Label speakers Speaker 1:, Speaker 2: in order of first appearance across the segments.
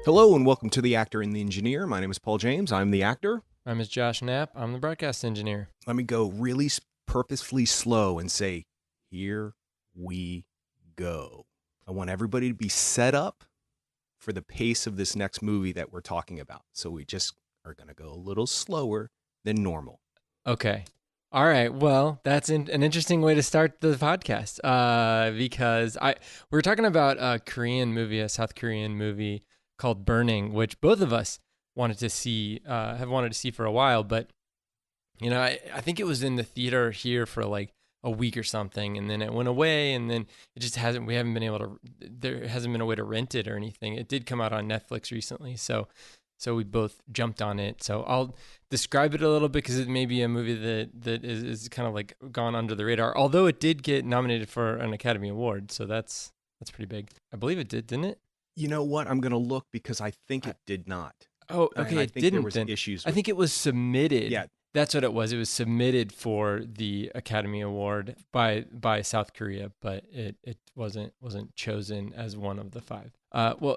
Speaker 1: Hello and welcome to The Actor and the Engineer. My name is Paul James. I'm the actor.
Speaker 2: I'm Ms. Josh Knapp. I'm the broadcast engineer.
Speaker 1: Let me go really purposefully slow and say, here we go. I want everybody to be set up for the pace of this next movie that we're talking about. So we just are going to go a little slower than normal.
Speaker 2: Okay. All right. Well, that's an interesting way to start the podcast because we were talking about a Korean movie, a South Korean movie called Burning, which both of us wanted to see, have wanted to see for a while. But, I think it was in the theater here for like a week or something, and then it went away, and then it just hasn't, we haven't been able to, there hasn't been a way to rent it or anything. It did come out on Netflix recently. So we both jumped on it. So I'll describe it a little bit because it may be a movie that is kind of like gone under the radar. Although it did get nominated for an Academy Award, so that's pretty big. I believe it did, didn't it?
Speaker 1: You know what? I'm going to look because I think it did not.
Speaker 2: Oh,
Speaker 1: And
Speaker 2: okay,
Speaker 1: I
Speaker 2: it
Speaker 1: think there
Speaker 2: didn't
Speaker 1: was
Speaker 2: then.
Speaker 1: issues
Speaker 2: I
Speaker 1: with,
Speaker 2: think it was submitted.
Speaker 1: yeah,
Speaker 2: That's what it was. It was submitted for the Academy Award by South Korea, but it wasn't chosen as one of the five.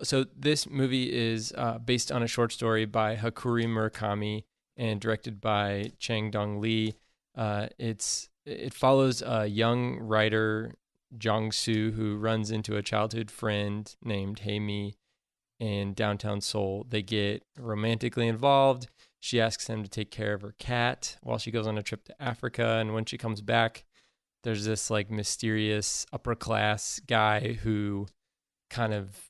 Speaker 2: So this movie is based on a short story by Hakuri Murakami and directed by Chang Dong Lee. It follows a young writer, Jong Soo, who runs into a childhood friend named Hae-mi in downtown Seoul. They get romantically involved. She asks him to take care of her cat while she goes on a trip to Africa. And when she comes back, there's this like mysterious upper class guy who kind of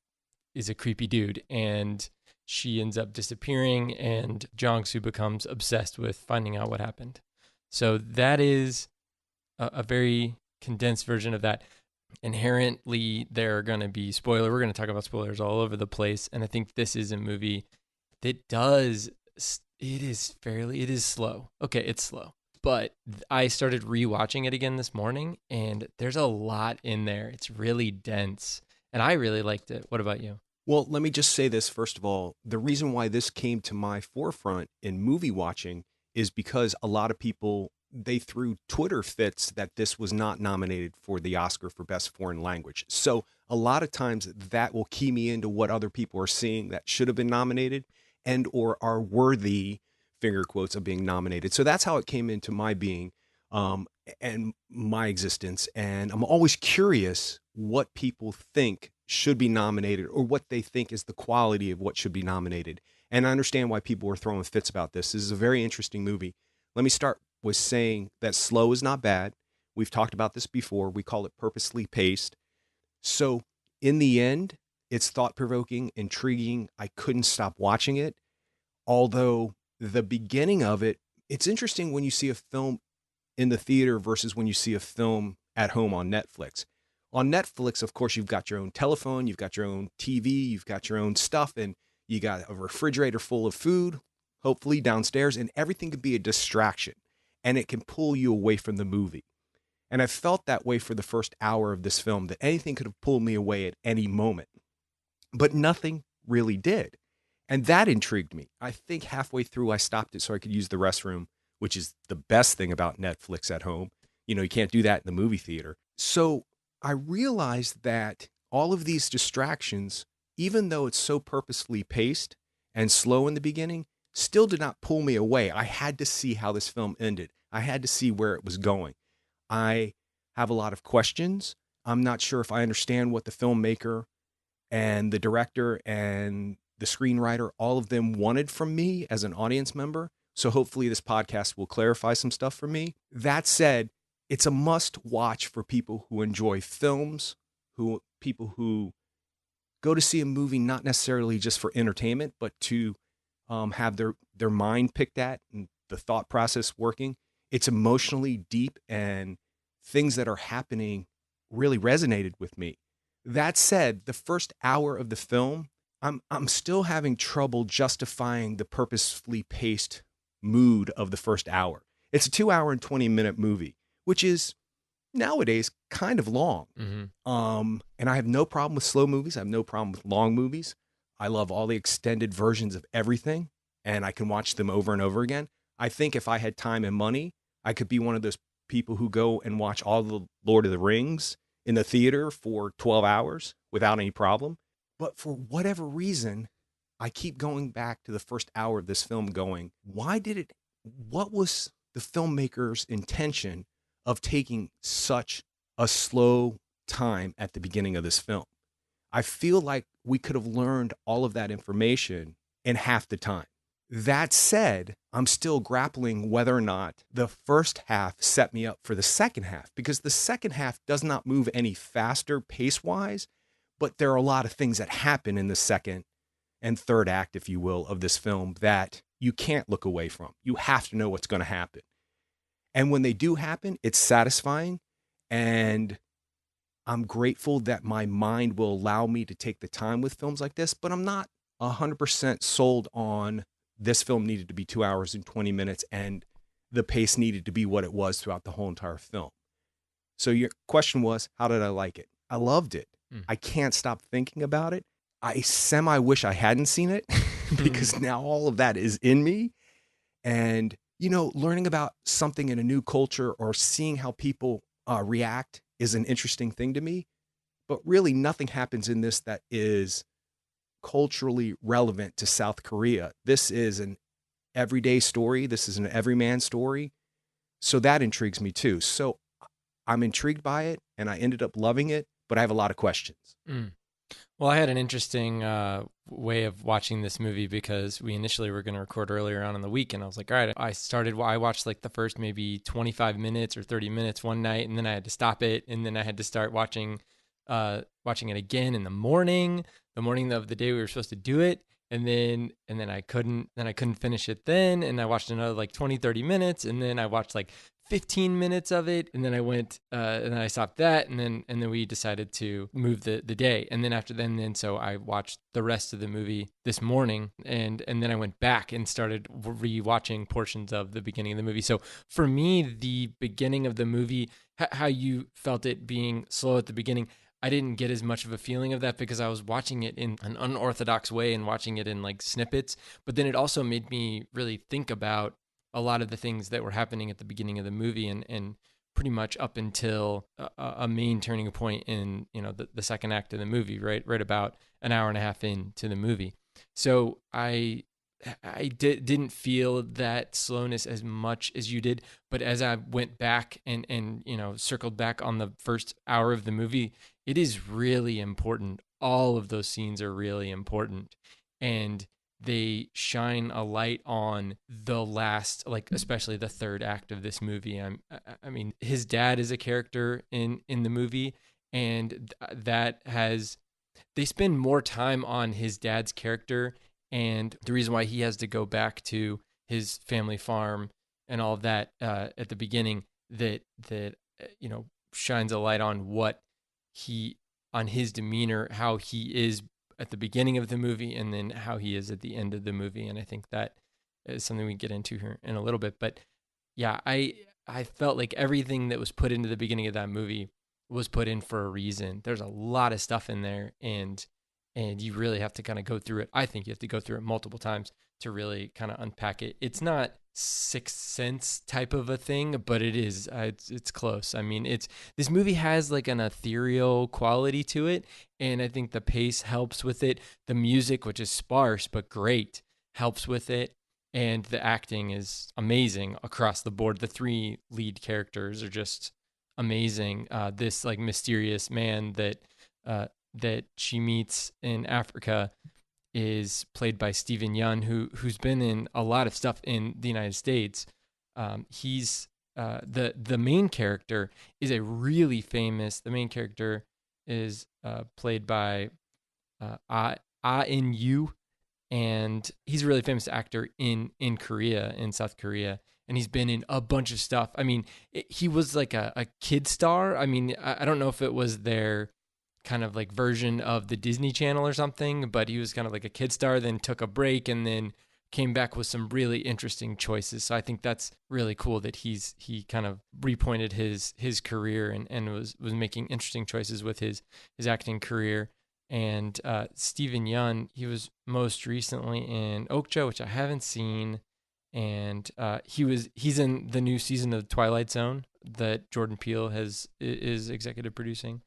Speaker 2: is a creepy dude. And she ends up disappearing, and Jong-soo becomes obsessed with finding out what happened. So that is a very condensed version of that. Inherently, there are going to be spoilers. We're going to talk about spoilers all over the place. And I think this is a movie that it is slow. Okay, it's slow. But I started rewatching it again this morning, and there's a lot in there. It's really dense, and I really liked it. What about you?
Speaker 1: Well, let me just say this first of all. The reason why this came to my forefront in movie watching is because a lot of people they threw Twitter fits that this was not nominated for the Oscar for Best Foreign Language. So a lot of times that will key me into what other people are seeing that should have been nominated and or are worthy, finger quotes, of being nominated. So that's how it came into my being um, and my existence. And I'm always curious what people think should be nominated or what they think is the quality of what should be nominated. And I understand why people are throwing fits about this. This is a very interesting movie. Let me start with saying that slow is not bad. We've talked about this before. We call it purposely paced. So in the end, it's thought provoking, intriguing. I couldn't stop watching it. Although the beginning of it, it's interesting when you see a film in the theater versus when you see a film at home on Netflix. On Netflix, of course, you've got your own telephone, you've got your own TV, you've got your own stuff, and you got a refrigerator full of food, hopefully downstairs, and everything could be a distraction, and it can pull you away from the movie. And I felt that way for the first hour of this film, that anything could have pulled me away at any moment, but nothing really did. And that intrigued me. I think halfway through, I stopped it so I could use the restroom, which is the best thing about Netflix at home. You can't do that in the movie theater. So I realized that all of these distractions, even though it's so purposefully paced and slow in the beginning, still did not pull me away. I had to see how this film ended. I had to see where it was going. I have a lot of questions. I'm not sure if I understand what the filmmaker and the director and the screenwriter, all of them wanted from me as an audience member. So hopefully this podcast will clarify some stuff for me. That said, it's a must watch for people who enjoy films, people who go to see a movie not necessarily just for entertainment, but to have their mind picked at and the thought process working. It's emotionally deep, and things that are happening really resonated with me. That said, the first hour of the film, I'm still having trouble justifying the purposefully paced mood of the first hour. It's a 2 hour and 20-minute movie, which is nowadays kind of long. And I have no problem with slow movies. I have no problem with long movies. I love all the extended versions of everything, and I can watch them over and over again. I think if I had time and money, I could be one of those people who go and watch all the Lord of the Rings in the theater for 12 hours without any problem. But for whatever reason, I keep going back to the first hour of this film going, what was the filmmaker's intention of taking such a slow time at the beginning of this film? I feel like we could have learned all of that information in half the time. That said, I'm still grappling whether or not the first half set me up for the second half, because the second half does not move any faster pace wise, but there are a lot of things that happen in the second and third act, if you will, of this film that you can't look away from. You have to know what's going to happen. And when they do happen, it's satisfying. And I'm grateful that my mind will allow me to take the time with films like this, but I'm not 100% sold on this film needed to be 2 hours and 20 minutes and the pace needed to be what it was throughout the whole entire film. So your question was, how did I like it? I loved it. I can't stop thinking about it. I semi wish I hadn't seen it because now all of that is in me. And, learning about something in a new culture or seeing how people react is an interesting thing to me. But really, nothing happens in this that is culturally relevant to South Korea. This is an everyday story. This is an everyman story. So that intrigues me too. So I'm intrigued by it and I ended up loving it, but I have a lot of questions.
Speaker 2: Well, I had an interesting way of watching this movie because we initially were going to record earlier on in the week, and I was like, all right, I watched like the first maybe 25 minutes or 30 minutes one night, and then I had to stop it, and then I had to start watching it again in the morning of the day we were supposed to do it, and then I couldn't finish it then, and I watched another like 20, 30 minutes, and then I watched like 15 minutes of it, and then I went and then I stopped that, and then we decided to move the day, and then after then so I watched the rest of the movie this morning, and then I went back and started rewatching portions of the beginning of the movie. So for me, the beginning of the movie, how you felt it being slow at the beginning, I didn't get as much of a feeling of that because I was watching it in an unorthodox way and watching it in like snippets. But then it also made me really think about a lot of the things that were happening at the beginning of the movie and pretty much up until a main turning point in, the second act of the movie, right about an hour and a half into the movie. So I didn't feel that slowness as much as you did, but as I went back and circled back on the first hour of the movie, it is really important. All of those scenes are really important, and they shine a light on the last, like especially the third act of this movie. I mean, his dad is a character in the movie, and they spend more time on his dad's character and the reason why he has to go back to his family farm and all of that at the beginning that shines a light on on his demeanor, how he is at the beginning of the movie and then how he is at the end of the movie. And I think that is something we can get into here in a little bit. But yeah, I felt like everything that was put into the beginning of that movie was put in for a reason. There's a lot of stuff in there, and you really have to kind of go through it. I think you have to go through it multiple times to really kind of unpack it. It's not Sixth Sense type of a thing, but it is. It's close. I mean, this movie has like an ethereal quality to it, and I think the pace helps with it. The music, which is sparse but great, helps with it, and the acting is amazing across the board. The three lead characters are just amazing. This like mysterious man that she meets in Africa is played by Steven Yeun, who's been in a lot of stuff in the United States. He's the main character is a really famous. The main character is played by Ah In Yu, and he's a really famous actor in Korea, in South Korea, and he's been in a bunch of stuff. I mean, he was like a kid star. I mean, I don't know if it was their kind of like version of the Disney Channel or something, but he was kind of like a kid star, then took a break and then came back with some really interesting choices. So I think that's really cool that he kind of repointed his career and was making interesting choices with his acting career. And Steven Yeun, he was most recently in Okja, which I haven't seen, and he's in the new season of Twilight Zone that Jordan Peele is executive producing,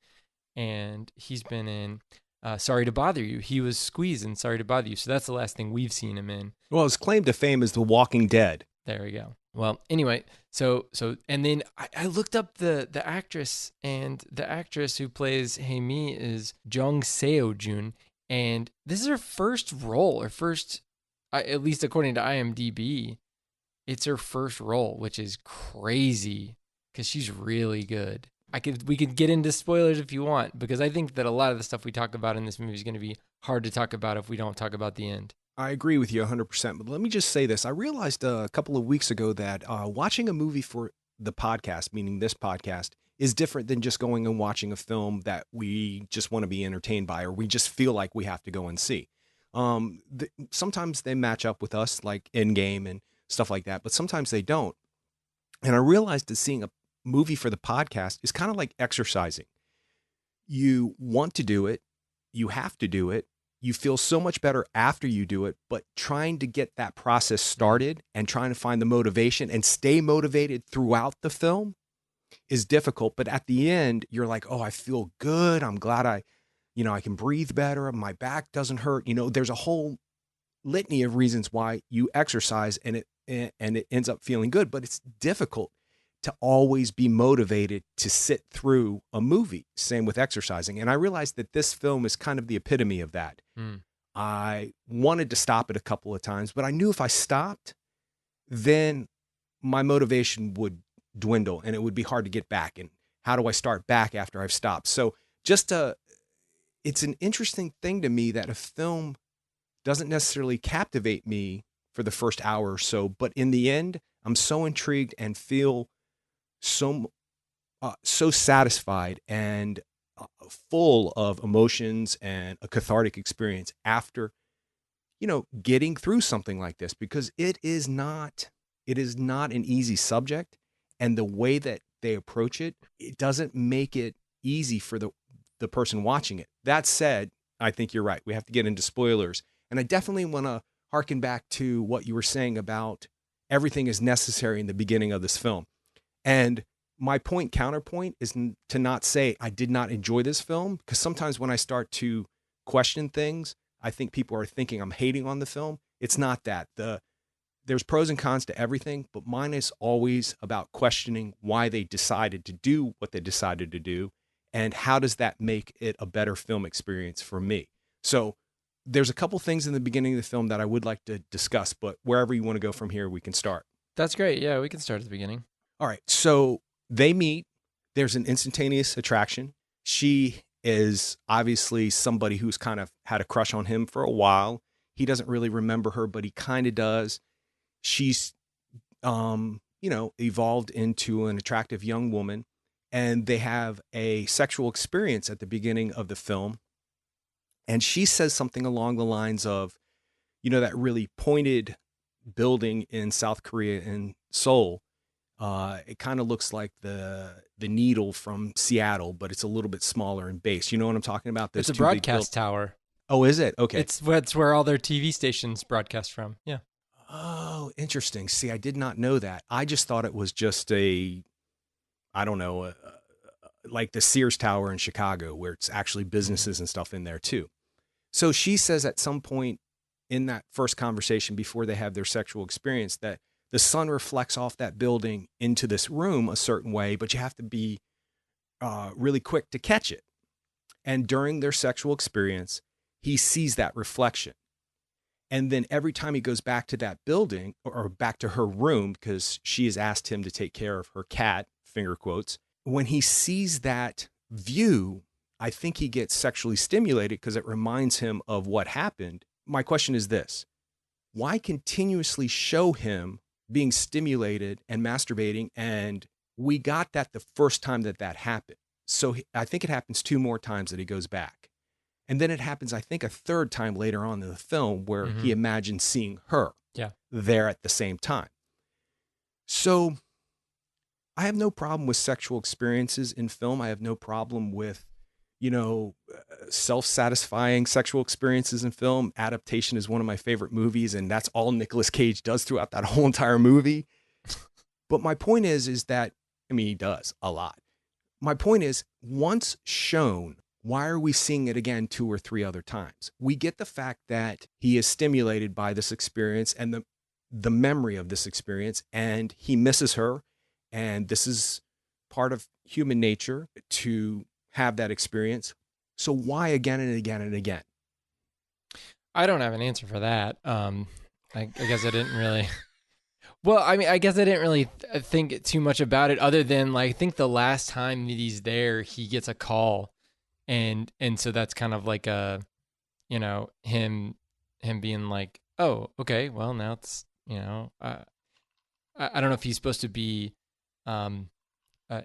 Speaker 2: and he's been in Sorry to Bother You. He was Squeeze in Sorry to Bother You. So that's the last thing we've seen him in.
Speaker 1: Well, his claim to fame is The Walking Dead.
Speaker 2: There we go. Well, anyway, and then I looked up the actress, and the actress who plays Hae-mi is Jung Seo-jun, and this is her first role, or first, at least according to IMDb, it's her first role, which is crazy because she's really good. We could get into spoilers if you want, because I think that a lot of the stuff we talk about in this movie is going to be hard to talk about if we don't talk about the end.
Speaker 1: I agree with you 100%. But let me just say this. I realized a couple of weeks ago that watching a movie for the podcast, meaning this podcast, is different than just going and watching a film that we just want to be entertained by, or we just feel like we have to go and see. Sometimes they match up with us, like Endgame and stuff like that, but sometimes they don't. And I realized that seeing a movie for the podcast is kind of like exercising. You want to do it, you have to do it. You feel so much better after you do it, but trying to get that process started and trying to find the motivation and stay motivated throughout the film is difficult. But at the end, you're like, oh, I feel good. I'm glad I can breathe better. My back doesn't hurt. There's a whole litany of reasons why you exercise and it ends up feeling good, but it's difficult to always be motivated to sit through a movie. Same with exercising. And I realized that this film is kind of the epitome of that. I wanted to stop it a couple of times, but I knew if I stopped, then my motivation would dwindle and it would be hard to get back. And how do I start back after I've stopped? So it's an interesting thing to me that a film doesn't necessarily captivate me for the first hour or so, but in the end, I'm so intrigued and feel so satisfied and full of emotions and a cathartic experience after getting through something like this, because it is not an easy subject, and the way that they approach it doesn't make it easy for the person watching it. That said, I think you're right, we have to get into spoilers, and I definitely want to harken back to what you were saying about everything is necessary in the beginning of this film. And my counterpoint is to not say I did not enjoy this film, because sometimes when I start to question things, I think people are thinking I'm hating on the film. It's not that. There's pros and cons to everything, but mine is always about questioning why they decided to do what they decided to do, and how does that make it a better film experience for me. So there's a couple things in the beginning of the film that I would like to discuss, but wherever you want to go from here, we can start.
Speaker 2: That's great. Yeah, we can start at the beginning.
Speaker 1: All right. So they meet. There's an instantaneous attraction. She is obviously somebody who's kind of had a crush on him for a while. He doesn't really remember her, but he kind of does. She's, evolved into an attractive young woman, and they have a sexual experience at the beginning of the film. And she says something along the lines of, that really pointed building in South Korea in Seoul. It kind of looks like the Needle from Seattle, but it's a little bit smaller in base. You know what I'm talking about?
Speaker 2: It's a broadcast tower.
Speaker 1: Oh, is it? Okay.
Speaker 2: It's where all their TV stations broadcast from. Yeah.
Speaker 1: Oh, interesting. See, I did not know that. I just thought it was just like the Sears Tower in Chicago, where it's actually businesses and stuff in there too. So she says at some point in that first conversation before they have their sexual experience that the sun reflects off that building into this room a certain way, but you have to be really quick to catch it. And during their sexual experience, he sees that reflection. And then every time he goes back to that building or back to her room, because she has asked him to take care of her cat, finger quotes, when he sees that view, I think he gets sexually stimulated because it reminds him of what happened. My question is this: why continuously show him being stimulated and masturbating? And we got that the first time that happened. So I think it happens 2 more times that he goes back. And then it happens, I think, a 3rd time later on in the film where he imagines seeing her there at the same time. So I have no problem with sexual experiences in film. I have no problem with, self-satisfying sexual experiences in film. Adaptation is one of my favorite movies, and that's all Nicolas Cage does throughout that whole entire movie. But my point is that, he does a lot. My point is, once shown, why are we seeing it again 2 or 3 other times? We get the fact that he is stimulated by this experience and the memory of this experience, and he misses her, and this is part of human nature to have that experience. So why again and again and again?
Speaker 2: I don't have an answer for that. I guess I didn't really. Well, I mean, I guess I didn't really think too much about it, other than like I think the last time that he's there, he gets a call, and so that's kind of like a, him being like, oh, okay, well now it's, I don't know if he's supposed to be um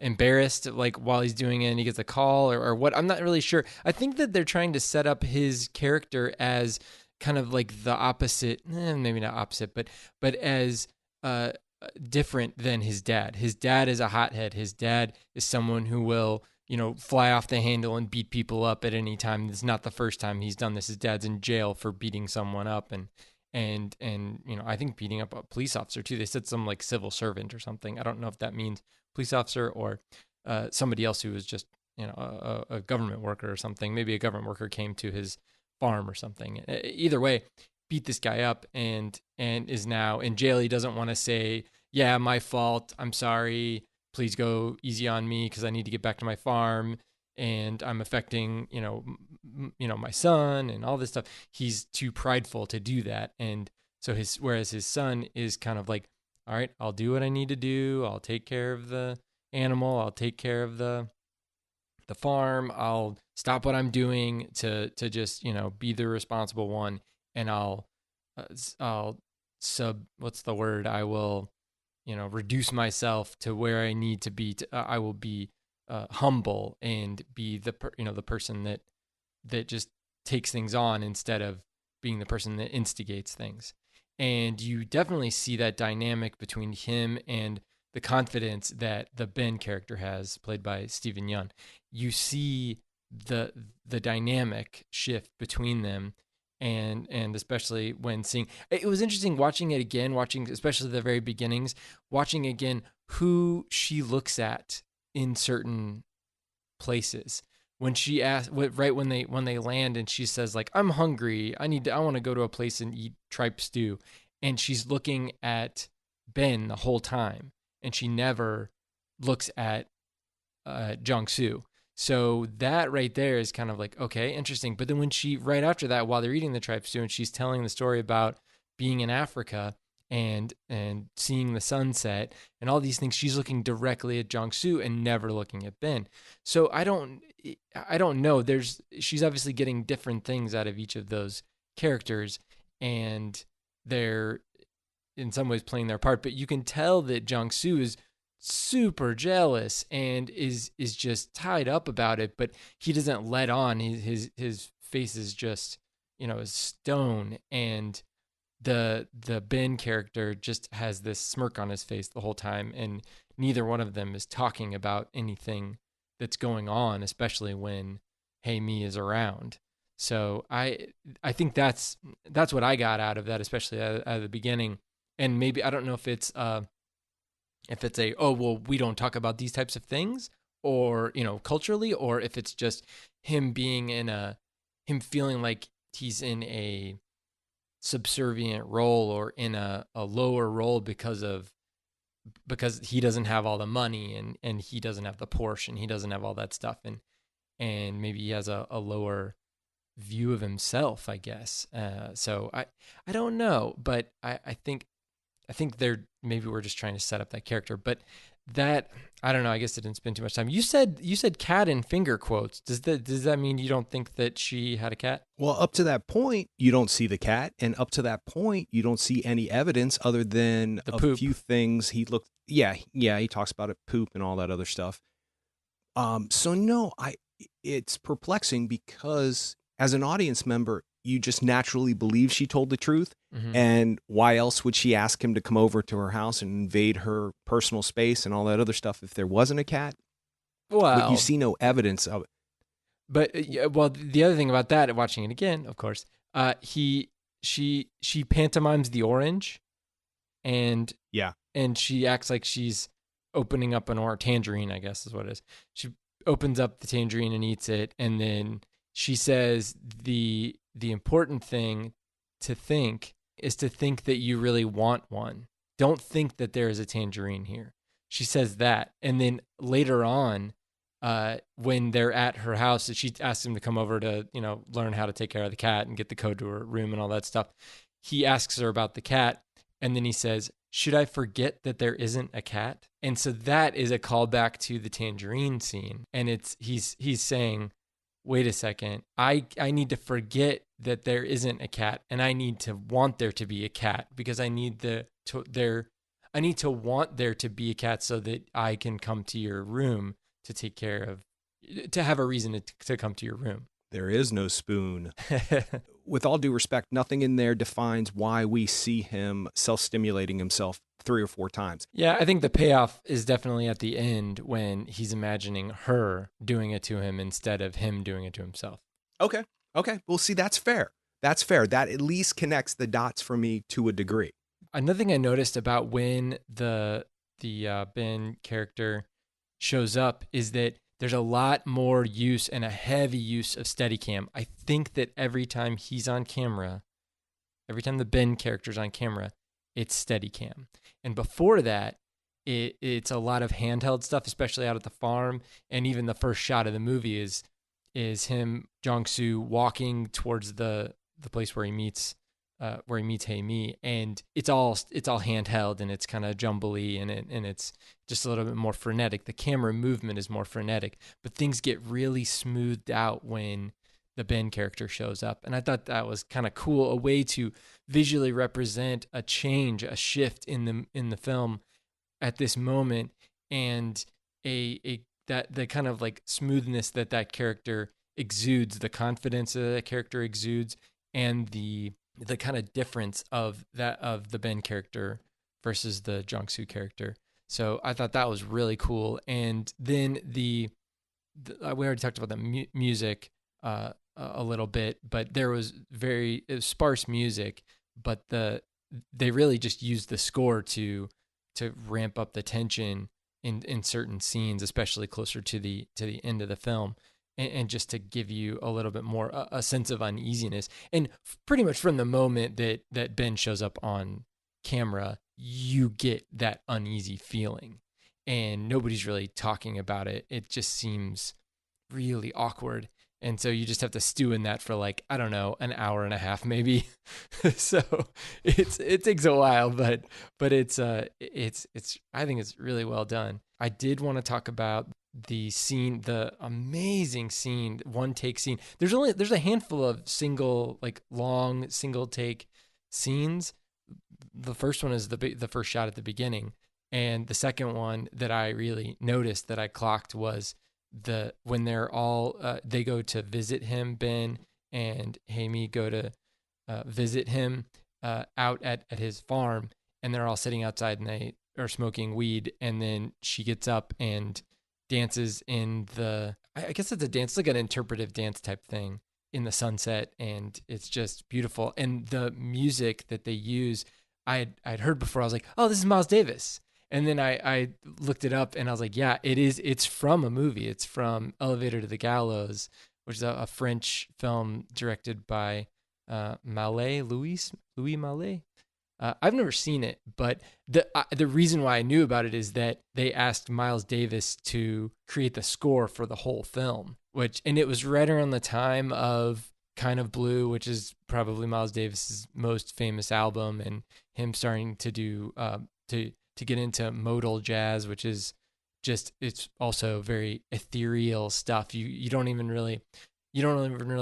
Speaker 2: embarrassed like while he's doing it and he gets a call, or what. I'm not really sure. I think that they're trying to set up his character as kind of like the opposite, maybe not opposite, but as uh different than his dad. His dad is a hothead. His dad is someone who will, fly off the handle and beat people up at any time. It's not the first time he's done this. His dad's in jail for beating someone up, and I think beating up a police officer too. They said some like civil servant or something. I don't know if that means police officer or somebody else who was just, a government worker or something. Maybe a government worker came to his farm or something. Either way, beat this guy up and is now in jail. He doesn't want to say, yeah, my fault, I'm sorry, please go easy on me because I need to get back to my farm and I'm affecting, my son and all this stuff. He's too prideful to do that. And so whereas his son is kind of like, all right, I'll do what I need to do. I'll take care of the animal. I'll take care of the farm. I'll stop what I'm doing to just, be the responsible one. And I'll what's the word? I will, reduce myself to where I need to be. I will be humble and be the person that just takes things on instead of being the person that instigates things. And you definitely see that dynamic between him and the confidence that the Ben character has, played by Stephen Yeun. You see the dynamic shift between them, and especially when seeing it was interesting watching it again, watching especially the very beginnings, watching again who she looks at in certain places. When she asks, right when they land, and she says like, "I'm hungry. I want to go to a place and eat tripe stew," and she's looking at Ben the whole time, and she never looks at Jong-soo. So that right there is kind of like, okay, interesting. But then when she, right after that, while they're eating the tripe stew, and she's telling the story about being in Africa and seeing the sunset and all these things, she's looking directly at Jong-soo and never looking at Ben. So I don't know. She's obviously getting different things out of each of those characters, and they're in some ways playing their part. But you can tell that Jong-soo is super jealous and is just tied up about it, but he doesn't let on. His face is just, stone, and the Ben character just has this smirk on his face the whole time, and neither one of them is talking about anything that's going on, especially when Hey Mi is around. So I think that's what I got out of that, especially at the beginning. And maybe I don't know if it's a, oh well, we don't talk about these types of things, or culturally, or if it's just him feeling like he's in a subservient role or in a lower role because he doesn't have all the money, and he doesn't have the Porsche, and he doesn't have all that stuff, and maybe he has a lower view of himself, I guess. So I don't know, but I think they're, maybe we're just trying to set up that character, but that, I don't know. I guess I didn't spend too much time. You said cat in finger quotes. Does that mean you don't think that she had a cat?
Speaker 1: Well, up to that point, you don't see the cat, and up to that point, you don't see any evidence other than
Speaker 2: The
Speaker 1: a
Speaker 2: poop.
Speaker 1: few things. Yeah, he talks about it, poop and all that other stuff. So no, it's perplexing because as an audience member, you just naturally believe she told the truth.
Speaker 2: Mm-hmm.
Speaker 1: And why else would she ask him to come over to her house and invade her personal space and all that other stuff if there wasn't a cat? But you
Speaker 2: Well,
Speaker 1: see no evidence of it.
Speaker 2: but well, the other thing about that, watching it again, of course, she pantomimes the orange, and
Speaker 1: Yeah.
Speaker 2: she acts like she's opening up tangerine, I guess is what it is. She opens up the tangerine and eats it, and then she says the important thing to think is to think that you really want one. Don't think that there is a tangerine here. She says that, and then later on, when they're at her house, she asks him to come over to learn how to take care of the cat and get the code to her room and all that stuff. He asks her about the cat, and then he says, "Should I forget that there isn't a cat?" And so that is a callback to the tangerine scene, and he's saying, wait a second, I need to forget that there isn't a cat, and I need to want there to be a cat, because I need to want there to be a cat so that I can come to your room to take care of, to have a reason to come to your room.
Speaker 1: There is no spoon. With all due respect, nothing in there defines why we see him self-stimulating himself 3 or 4 times.
Speaker 2: Yeah, I think the payoff is definitely at the end when he's imagining her doing it to him instead of him doing it to himself.
Speaker 1: Okay. Well, see, that's fair. That at least connects the dots for me to a degree.
Speaker 2: Another thing I noticed about when the Ben character shows up is that there's a lot more use and a heavy use of Steadicam. I think that every time he's on camera, every time the Ben character's on camera, it's Steadicam. And before that, it's a lot of handheld stuff, especially out at the farm. And even the first shot of the movie is him, Jong-soo, walking towards the place where he meets Hae-mi, and it's all handheld, and it's kind of jumbly, and it's just a little bit more frenetic. The camera movement is more frenetic, but things get really smoothed out when the Ben character shows up. And I thought that was kind of cool, a way to visually represent a change, a shift in the film at this moment, and that the kind of like smoothness that character exudes, the confidence that character exudes, and the kind of difference of the Ben character versus the Jong-soo character. So I thought that was really cool. And then we already talked about the music a little bit, but it was sparse music, but they really just used the score to ramp up the tension in certain scenes, especially closer to the end of the film. And just to give you a little bit more a sense of uneasiness. And pretty much from the moment that Ben shows up on camera, you get that uneasy feeling. And nobody's really talking about it. It just seems really awkward. And so you just have to stew in that for like, I don't know, an hour and a half maybe. So it takes a while, but it's I think it's really well done. I did want to talk about the scene, the amazing scene, one take scene. There's a handful of long single take scenes. The first one is the first shot at the beginning, and the second one that I really noticed, that I clocked, was when they're all they go to visit him, Ben and Hae-mi go to visit him out at his farm, and they're all sitting outside and they are smoking weed, and then she gets up and dances in I guess it's a dance, like an interpretive dance type thing in the sunset, and it's just beautiful. And the music that they use, I'd heard before. I was like, oh, this is Miles Davis. And then I looked it up, and I was like, yeah, it is. It's from a movie. It's from Elevator to the Gallows, which is a French film directed by Louis Malle. I've never seen it, but the reason why I knew about it is that they asked Miles Davis to create the score for the whole film, and it was right around the time of Kind of Blue, which is probably Miles Davis's most famous album, and him starting to do to get into modal jazz, which is it's also very ethereal stuff. You don't even really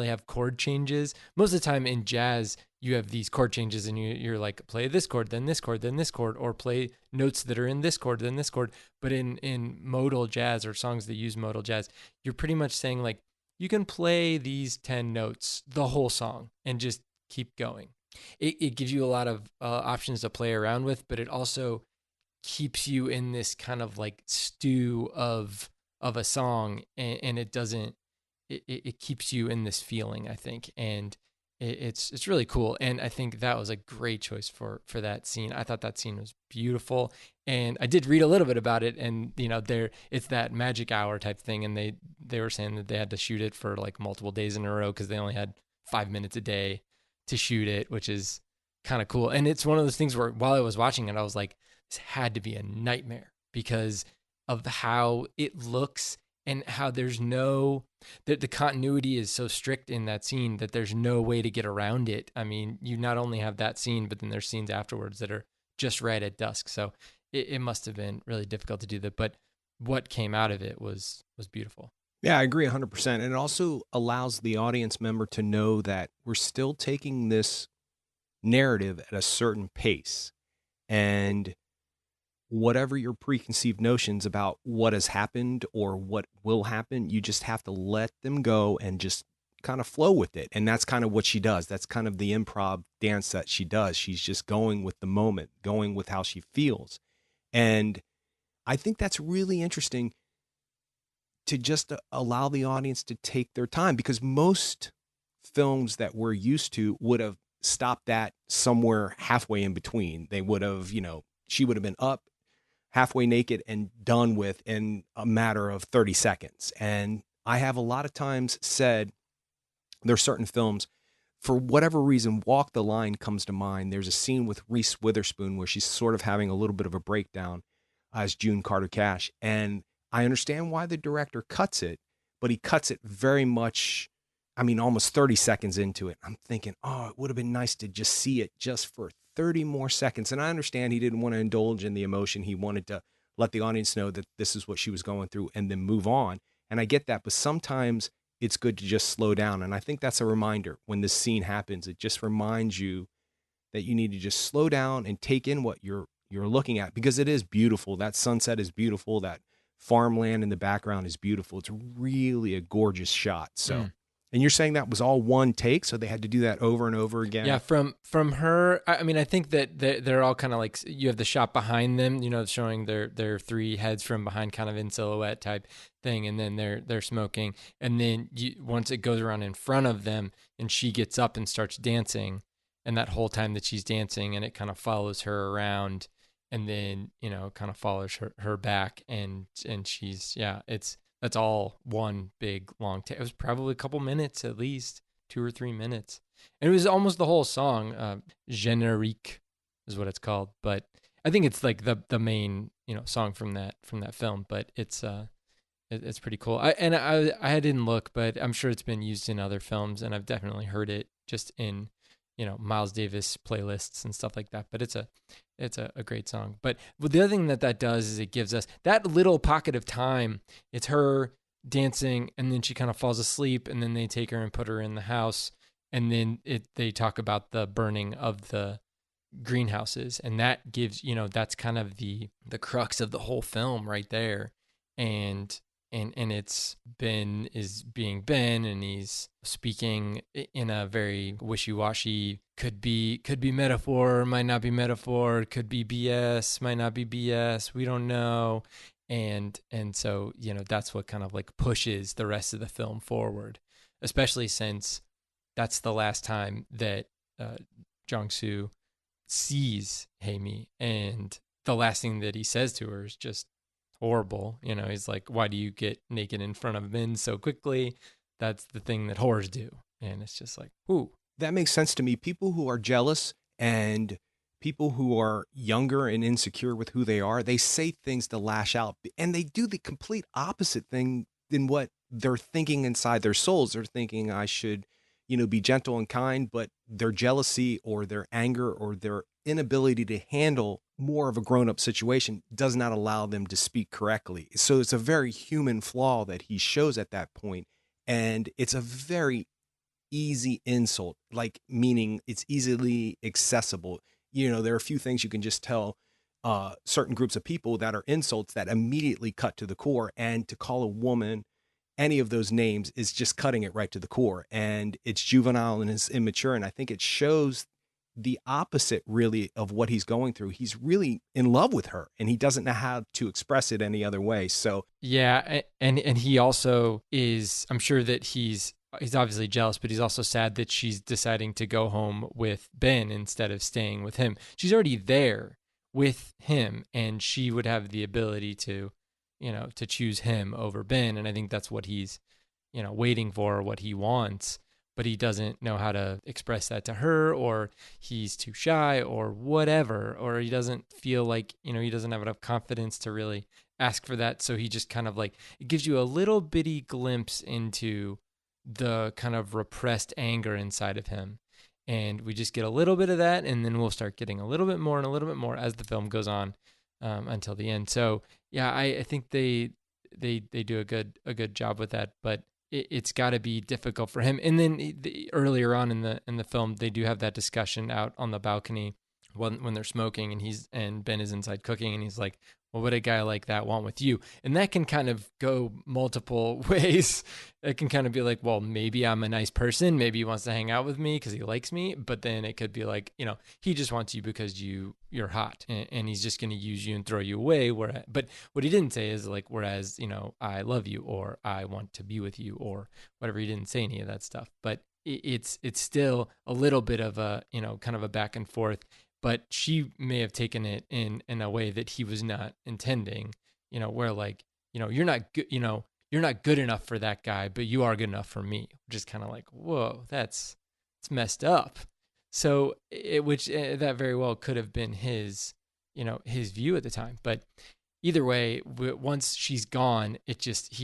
Speaker 2: have chord changes. Most of the time in jazz, you have these chord changes, and you're like, play this chord, then this chord, then this chord, or play notes that are in this chord, then this chord. But in modal jazz, or songs that use modal jazz, you're pretty much saying like, you can play these 10 notes the whole song and just keep going. It gives you a lot of options to play around with, but it also keeps you in this kind of like stew of a song, and it doesn't. It keeps you in this feeling, I think, and it's really cool. And I think that was a great choice for that scene. I thought that scene was beautiful. And I did read a little bit about it, and it's that magic hour type thing, and they were saying that they had to shoot it for like multiple days in a row because they only had 5 minutes a day to shoot it, which is kind of cool. And it's one of those things where while I was watching it, I was like, this had to be a nightmare because of how it looks and how the continuity is so strict in that scene that there's no way to get around it. I mean, you not only have that scene, but then there's scenes afterwards that are just right at dusk. So it must have been really difficult to do that. But what came out of it was beautiful.
Speaker 1: Yeah, I agree 100%. And it also allows the audience member to know that we're still taking this narrative at a certain pace. And whatever your preconceived notions about what has happened or what will happen, you just have to let them go and just kind of flow with it. And that's kind of what she does. That's kind of the improv dance that she does. She's just going with the moment, going with how she feels. And I think that's really interesting to just allow the audience to take their time, because most films that we're used to would have stopped that somewhere halfway in between. They would have, she would have been up halfway naked and done with in a matter of 30 seconds. And I have a lot of times said there's certain films, for whatever reason, Walk the Line comes to mind. There's a scene with Reese Witherspoon where she's sort of having a little bit of a breakdown as June Carter Cash. And I understand why the director cuts it, but he cuts it very much, almost 30 seconds into it. I'm thinking, oh, it would have been nice to just see it just for 30 more seconds. And I understand he didn't want to indulge in the emotion. He wanted to let the audience know that this is what she was going through and then move on. And I get that, but sometimes it's good to just slow down. And I think that's a reminder when this scene happens. It just reminds you that you need to just slow down and take in what you're looking at, because it is beautiful. That sunset is beautiful. That farmland in the background is beautiful. It's really a gorgeous shot. So, and you're saying that was all one take, so they had to do that over and over again?
Speaker 2: Yeah, from her. I think that they're all kind of like, you have the shot behind them, showing their three heads from behind, kind of in silhouette type thing, and then they're smoking, and then once it goes around in front of them, and she gets up and starts dancing, and that whole time that she's dancing, and it kind of follows her around, and then kind of follows her back, and she's that's all one big long take. It was probably a couple minutes, at least 2 or 3 minutes. And it was almost the whole song. Générique is what it's called, but I think it's like the main song from that film. But it's pretty cool. I didn't look, but I'm sure it's been used in other films, and I've definitely heard it just in Miles Davis playlists and stuff like that. But it's a great song. But the other thing that does is it gives us that little pocket of time. It's her dancing, and then she kind of falls asleep, and then they take her and put her in the house, and then they talk about the burning of the greenhouses, and that gives that's kind of the crux of the whole film right there. And it's Ben is being Ben, and he's speaking in a very wishy-washy, could be metaphor, might not be metaphor, could be BS, might not be BS, we don't know. And so that's what kind of like pushes the rest of the film forward, especially since that's the last time that Jong-soo sees Hae-mi, and the last thing that he says to her is just horrible. He's like, why do you get naked in front of men so quickly? That's the thing that whores do. And it's just like, ooh.
Speaker 1: That makes sense to me. People who are jealous and people who are younger and insecure with who they are, they say things to lash out, and they do the complete opposite thing than what they're thinking inside their souls. They're thinking, I should, be gentle and kind, but their jealousy or their anger or their inability to handle more of a grown-up situation does not allow them to speak correctly. So it's a very human flaw that he shows at that point, and it's a very easy insult, like meaning it's easily accessible. There are a few things you can just tell certain groups of people that are insults that immediately cut to the core, and to call a woman any of those names is just cutting it right to the core, and it's juvenile and it's immature. And I think it shows the opposite really of what he's going through. He's really in love with her, and he doesn't know how to express it any other way. So
Speaker 2: yeah, and he also is, I'm sure that he's he's obviously jealous, but he's also sad that she's deciding to go home with Ben instead of staying with him. She's already there with him, and she would have the ability to, to choose him over Ben. And I think that's what he's, waiting for, what he wants, but he doesn't know how to express that to her, or he's too shy, or whatever, or he doesn't feel like, he doesn't have enough confidence to really ask for that. So he just kind of like, it gives you a little bitty glimpse into the kind of repressed anger inside of him. And we just get a little bit of that, and then we'll start getting a little bit more and a little bit more as the film goes on, until the end. So yeah, I think they do a good job with that, but it's got to be difficult for him. And then earlier on in the film, they do have that discussion out on the balcony when they're smoking, and Ben is inside cooking, and he's like, "What would a guy like that want with you?" And that can kind of go multiple ways. It can kind of be like, well, maybe I'm a nice person. Maybe he wants to hang out with me because he likes me. But then it could be like, he just wants you because you're hot, and he's just going to use you and throw you away. But what he didn't say is like, whereas, I love you, or I want to be with you, or whatever. He didn't say any of that stuff. But it's still a little bit of a, kind of a back and forth. But she may have taken it in a way that he was not intending, where like, you're not good, you're not good enough for that guy, but you are good enough for me. Just kind of like, whoa, it's messed up. So that very well could have been his, his view at the time. But either way, once she's gone, he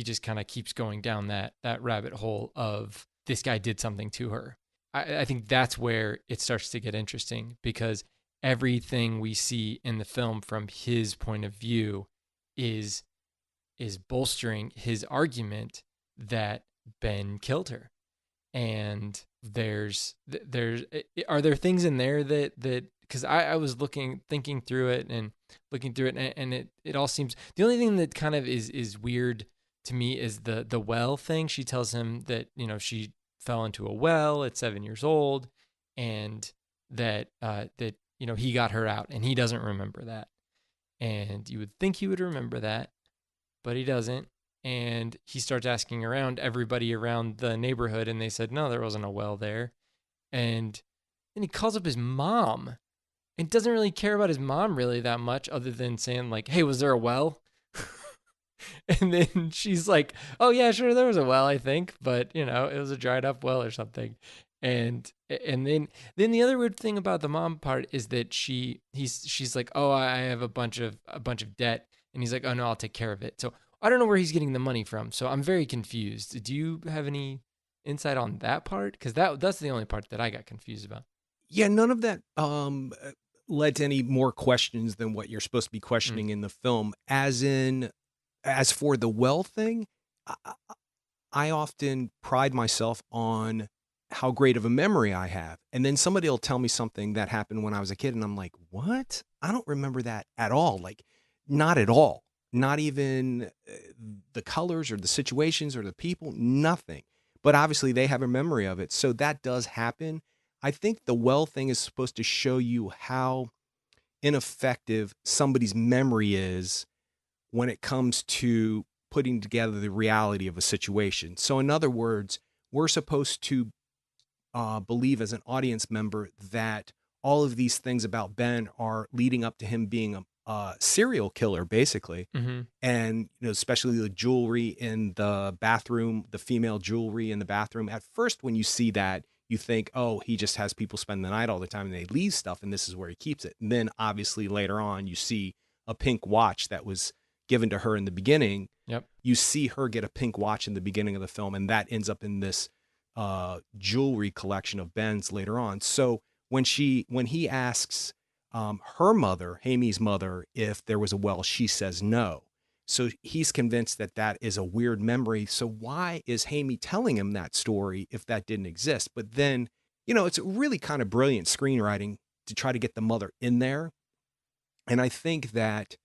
Speaker 2: just kind of keeps going down that rabbit hole of this guy did something to her. I think that's where it starts to get interesting, because everything we see in the film from his point of view is bolstering his argument that Ben killed her. And are there things in there that because I was thinking through it and looking through it, and it all seems, the only thing that kind of is weird to me is the well thing. She tells him that, she fell into a well at 7 years old, and that he got her out, and he doesn't remember that. And you would think he would remember that, but he doesn't. And he starts asking around everybody around the neighborhood, and they said, no, there wasn't a well there. And then he calls up his mom and doesn't really care about his mom really that much, other than saying like, hey, was there a well? And then she's like, oh yeah, sure, there was a well, I think, but it was a dried up well or something. And then the other weird thing about the mom part is that she's like, oh, I have a bunch of debt, and he's like, oh no, I'll take care of it. So I don't know where he's getting the money from. So I'm very confused. Do you have any insight on that part? Because that's the only part that I got confused about.
Speaker 1: Yeah, none of that led to any more questions than what you're supposed to be
Speaker 2: Mm.
Speaker 1: questioning in the film. As for the well thing, I, I often pride myself on how great of a memory I have. And then somebody will tell me something that happened when I was a kid, and I'm like, what? I don't remember that at all. Like, not at all. Not even the colors or the situations or the people, nothing. But obviously, they have a memory of it. So that does happen. I think the well thing is supposed to show you how ineffective somebody's memory is when it comes to putting together the reality of a situation. So, in other words, we're supposed to believe as an audience member that all of these things about Ben are leading up to him being a serial killer, basically.
Speaker 2: Mm-hmm.
Speaker 1: And, especially the jewelry in the bathroom, the female jewelry in the bathroom. At first, when you see that, you think, oh, he just has people spend the night all the time and they leave stuff, and this is where he keeps it. And then, obviously, later on, you see a pink watch that was given to her in the beginning.
Speaker 2: Yep.
Speaker 1: You see her get a pink watch in the beginning of the film, and that ends up in this jewelry collection of Ben's later on. So when he asks her mother, Amy's mother, if there was a well, she says no. So he's convinced that that is a weird memory. So why is Amy telling him that story if that didn't exist? But then, it's really kind of brilliant screenwriting to try to get the mother in there. And I think that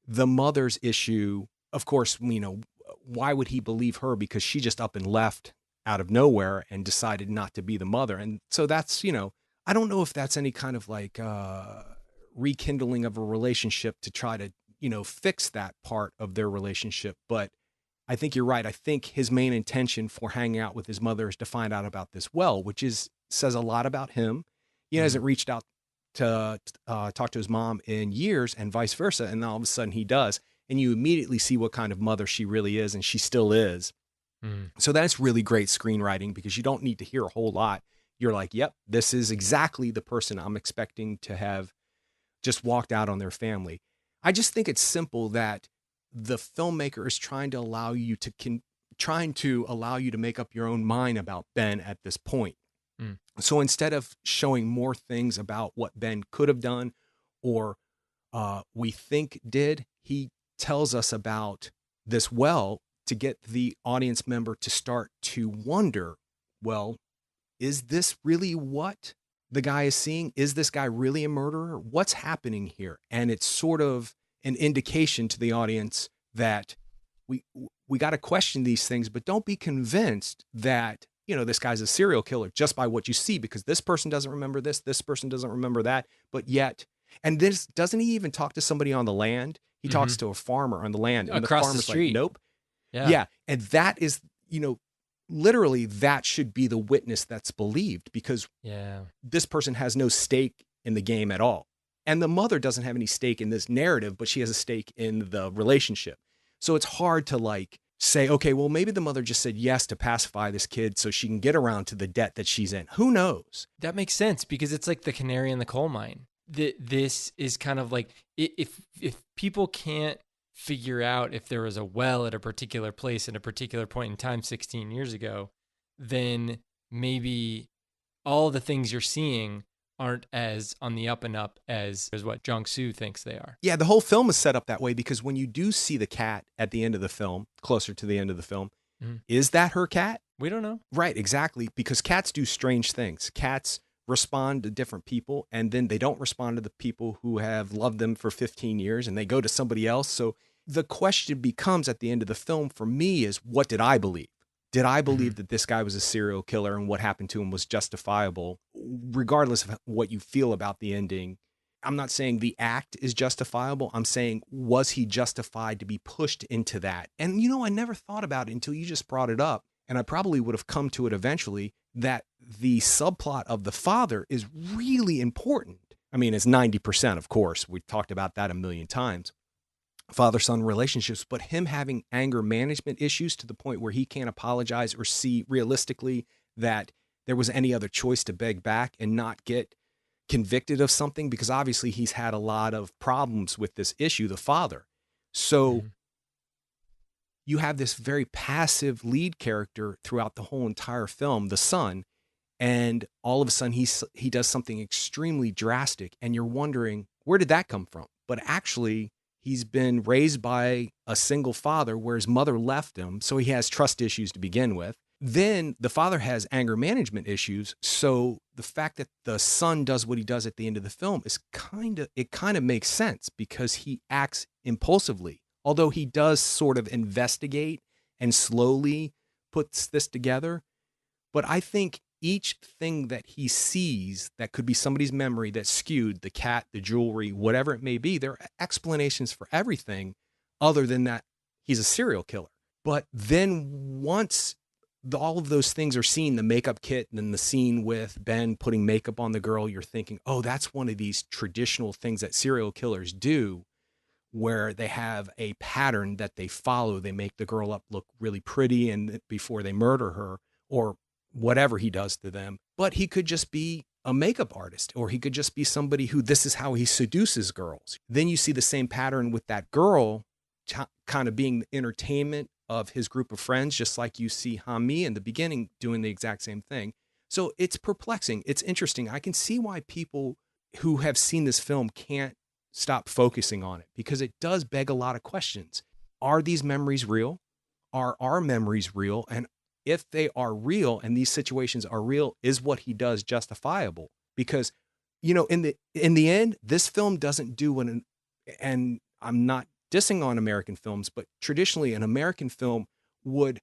Speaker 1: the mother's issue, of course, why would he believe her? Because she just up and left out of nowhere and decided not to be the mother. And so that's, I don't know if that's any kind of like rekindling of a relationship to try to, fix that part of their relationship. But I think you're right. I think his main intention for hanging out with his mother is to find out about this well, which is says a lot about him. He
Speaker 2: Mm-hmm.
Speaker 1: hasn't reached out to talk to his mom in years, and vice versa. And all of a sudden he does, and you immediately see what kind of mother she really is, and she still is.
Speaker 2: Mm-hmm.
Speaker 1: So that's really great screenwriting because you don't need to hear a whole lot. You're like, yep, this is exactly the person I'm expecting to have just walked out on their family. I just think it's simple that the filmmaker is trying to allow you to make up your own mind about Ben at this point.
Speaker 2: Mm.
Speaker 1: So instead of showing more things about what Ben could have done or we think did, he tells us about this well to get the audience member to start to wonder, well, is this really what the guy is seeing? Is this guy really a murderer? What's happening here? And it's sort of an indication to the audience that we we got to question these things, but don't be convinced that, this guy's a serial killer just by what you see, because this person doesn't remember this person doesn't remember that, but yet, and this doesn't he even talk to somebody on the land? He
Speaker 2: Mm-hmm.
Speaker 1: talks to a farmer on the land, and the
Speaker 2: Across the
Speaker 1: farmer's like,
Speaker 2: street.
Speaker 1: nope.
Speaker 2: Yeah.
Speaker 1: Yeah. And that is, literally that should be the witness that's believed, because
Speaker 2: Yeah.
Speaker 1: this person has no stake in the game at all. And the mother doesn't have any stake in this narrative, but she has a stake in the relationship. So it's hard to say, okay, well, maybe the mother just said yes to pacify this kid so she can get around to the debt that she's in. Who knows?
Speaker 2: That makes sense because it's like the canary in the coal mine. This is kind of like if people can't figure out if there was a well at a particular place at a particular point in time 16 years ago, then maybe all the things you're seeing aren't as on the up and up as what Jong-soo thinks they are.
Speaker 1: Yeah, the whole film is set up that way because when you do see the cat at the end of the film, closer to the end of the film, is that her cat?
Speaker 2: We don't know.
Speaker 1: Right, exactly, because cats do strange things. Cats respond to different people, and then they don't respond to the people who have loved them for 15 years, and they go to somebody else. So the question becomes at the end of the film for me is, what did I believe? Did I believe that this guy was a serial killer and what happened to him was justifiable, regardless of what you feel about the ending? I'm not saying the act is justifiable. I'm saying, was he justified to be pushed into that? And, I never thought about it until you just brought it up. And I probably would have come to it eventually, that the subplot of the father is really important. I mean, it's 90%, of course. We've talked about that a million times. Father-son relationships, but him having anger management issues to the point where he can't apologize or see realistically that there was any other choice to beg back and not get convicted of something, because obviously he's had a lot of problems with this issue, the father. So you have this very passive lead character throughout the whole entire film, the son, and all of a sudden he does something extremely drastic, and you're wondering, where did that come from? But actually, he's been raised by a single father where his mother left him, so he has trust issues to begin with. Then the father has anger management issues, so the fact that the son does what he does at the end of the film is kind of makes sense, because he acts impulsively. Although he does sort of investigate and slowly puts this together. But I think each thing that he sees that could be somebody's memory that's skewed, the cat, the jewelry, whatever it may be, there are explanations for everything other than that he's a serial killer. But then once all of those things are seen, the makeup kit and then the scene with Ben putting makeup on the girl, you're thinking, oh, that's one of these traditional things that serial killers do, where they have a pattern that they follow. They make the girl up look really pretty and before they murder her, or whatever he does to them. But he could just be a makeup artist, or he could just be somebody who, this is how he seduces girls. Then you see the same pattern with that girl kind of being the entertainment of his group of friends, just like you see Hami in the beginning doing the exact same thing. So it's perplexing. It's interesting. I can see why people who have seen this film can't stop focusing on it, because it does beg a lot of questions. Are these memories real? Are our memories real? And if they are real and these situations are real, is what he does justifiable? Because, in the end, this film doesn't do and I'm not dissing on American films, but traditionally an American film would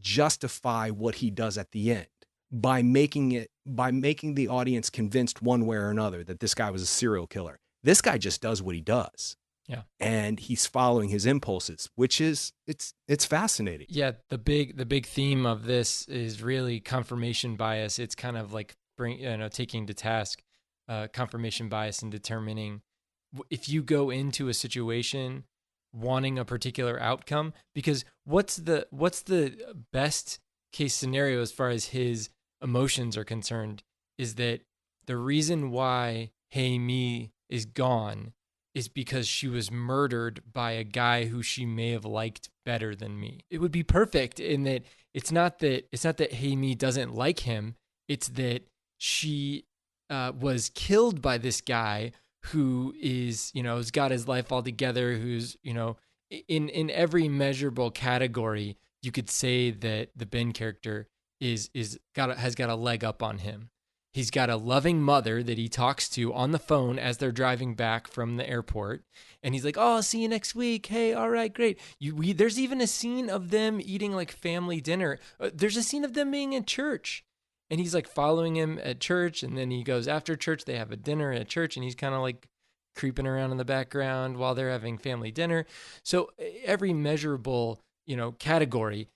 Speaker 1: justify what he does at the end by making the audience convinced one way or another that this guy was a serial killer. This guy just does what he does.
Speaker 2: Yeah.
Speaker 1: and he's following his impulses, which is it's fascinating.
Speaker 2: Yeah, the big theme of this is really confirmation bias. It's kind of like taking to task confirmation bias and determining if you go into a situation wanting a particular outcome, because what's the best case scenario as far as his emotions are concerned is that the reason why Hey Me is gone is because she was murdered by a guy who she may have liked better than me. It would be perfect in that it's not that Hey Me doesn't like him, it's that she was killed by this guy who is, has got his life all together, who's, in every measurable category, you could say that the Ben character has got a leg up on him. He's got a loving mother that he talks to on the phone as they're driving back from the airport. And he's like, "Oh, I'll see you next week. Hey, all right, great." There's even a scene of them eating like family dinner. There's a scene of them being in church. And he's like following him at church. And then he goes after church. They have a dinner at church. And he's kind of like creeping around in the background while they're having family dinner. So every measurable, category,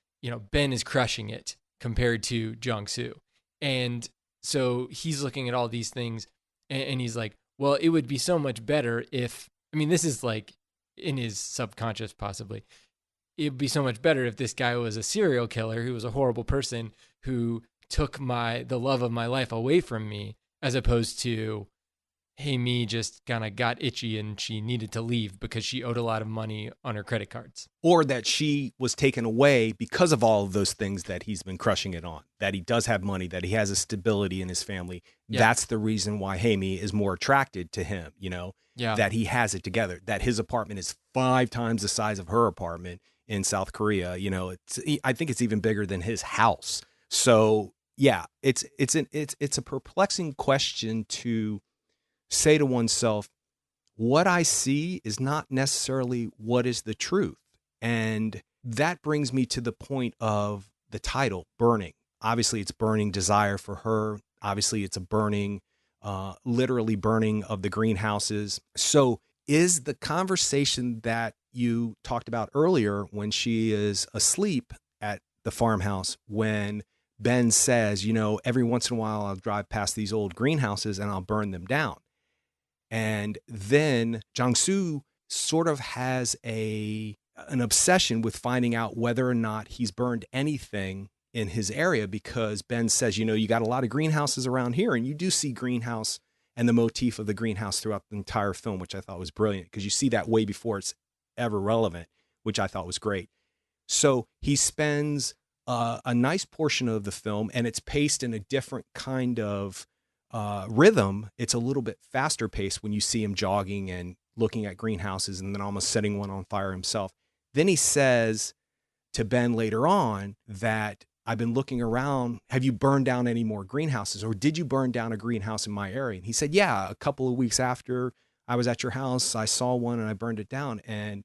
Speaker 2: Ben is crushing it compared to Jong-soo. And so he's looking at all these things and he's like, well, it would be so much better if, I mean, this is like in his subconscious possibly. It would be so much better if this guy was a serial killer who was a horrible person who took the love of my life away from me, as opposed to, Hey Me just kind of got itchy and she needed to leave because she owed a lot of money on her credit cards.
Speaker 1: Or that she was taken away because of all of those things that he's been crushing it on, that he does have money, that he has a stability in his family.
Speaker 2: Yeah.
Speaker 1: That's the reason why Hamey is more attracted to him,
Speaker 2: Yeah.
Speaker 1: that he has it together, that his apartment is 5 times the size of her apartment in South Korea. I think it's even bigger than his house. So yeah, it's a perplexing question to say to oneself, what I see is not necessarily what is the truth. And that brings me to the point of the title, Burning. Obviously, it's burning desire for her. Obviously, it's a burning, literally burning of the greenhouses. So is the conversation that you talked about earlier when she is asleep at the farmhouse, when Ben says, every once in a while I'll drive past these old greenhouses and I'll burn them down. And then Jang-soo sort of has an obsession with finding out whether or not he's burned anything in his area, because Ben says, you got a lot of greenhouses around here, and you do see greenhouse and the motif of the greenhouse throughout the entire film, which I thought was brilliant, because you see that way before it's ever relevant, which I thought was great. So he spends a nice portion of the film, and it's paced in a different kind of rhythm. It's a little bit faster paced when you see him jogging and looking at greenhouses and then almost setting one on fire himself. Then he says to Ben later on that, I've been looking around. Have you burned down any more greenhouses, or did you burn down a greenhouse in my area? And he said, yeah, a couple of weeks after I was at your house, I saw one and I burned it down. And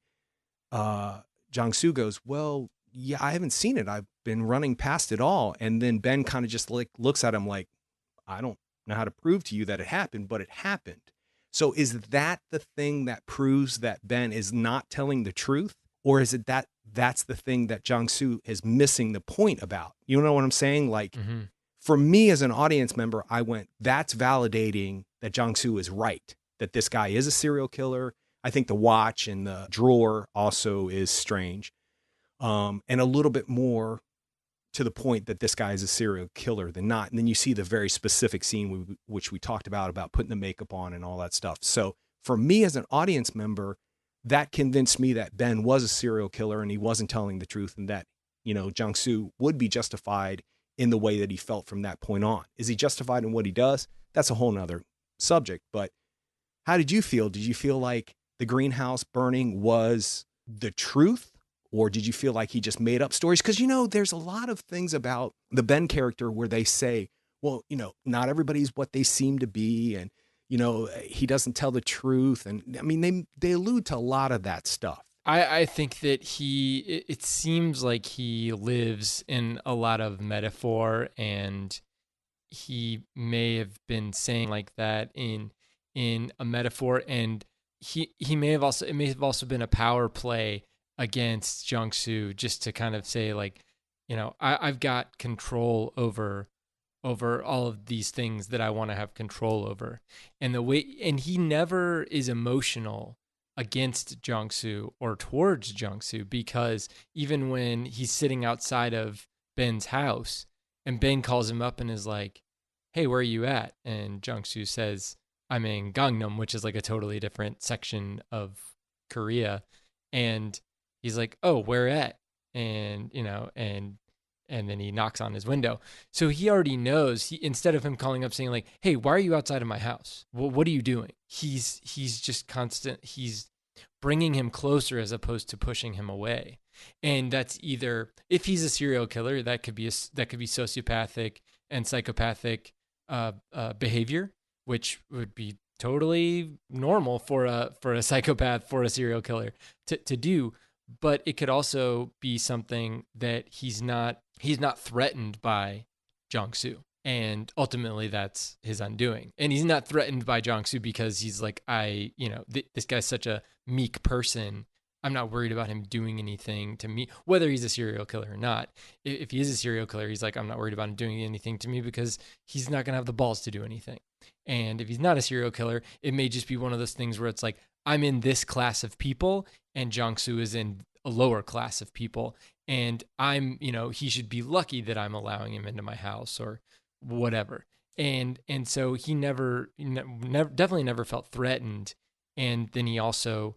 Speaker 1: Jang-soo goes, well, yeah, I haven't seen it. I've been running past it all. And then Ben kind of just like looks at him like, I don't know how to prove to you that it happened, but it happened. So is that the thing that proves that Ben is not telling the truth? Or is it that that's the thing that Jang-soo is missing the point about? You know what I'm saying? Like, for me as an audience member, I went, that's validating that Jang-soo is right, that this guy is a serial killer. I think the watch and the drawer also is strange. And a little bit more to the point that this guy is a serial killer than not. And then you see the very specific scene which we talked about putting the makeup on and all that stuff. So for me as an audience member, that convinced me that Ben was a serial killer and he wasn't telling the truth, and that, Jang-soo would be justified in the way that he felt from that point on. Is he justified in what he does? That's a whole nother subject. But how did you feel? Did you feel like the greenhouse burning was the truth? Or did you feel like he just made up stories? Because, there's a lot of things about the Ben character where they say, well, not everybody's what they seem to be. And, he doesn't tell the truth. And I mean, they allude to a lot of that stuff.
Speaker 2: I think that it seems like he lives in a lot of metaphor, and he may have been saying like that in a metaphor. And he may have also, it may have also been a power play against Jiangsu, just to kind of say like, I've got control over all of these things that I want to have control over. And he never is emotional against Jiangsu or towards Jiangsu, because even when he's sitting outside of Ben's house and Ben calls him up and is like, "Hey, where are you at?" And Jiangsu says, "I'm in Gangnam," which is like a totally different section of Korea. And he's like, "Oh, where at?" And, and then he knocks on his window. So he already knows. Instead of him calling up saying like, "Hey, why are you outside of my house? What are you doing?" He's just constant. He's bringing him closer as opposed to pushing him away. And that's either, if he's a serial killer, that could be sociopathic and psychopathic behavior, which would be totally normal for a psychopath, for a serial killer to do. But it could also be something that he's not threatened by Jiangsu, and ultimately that's his undoing. And he's not threatened by Jiangsu because he's like, this guy's such a meek person, I'm not worried about him doing anything to me, whether he's a serial killer or not. If he is a serial killer, he's like, I'm not worried about him doing anything to me because he's not going to have the balls to do anything. And if he's not a serial killer, it may just be one of those things where it's like, I'm in this class of people and Jiangsu is in a lower class of people. And he should be lucky that I'm allowing him into my house or whatever. And so he definitely never felt threatened. And then he also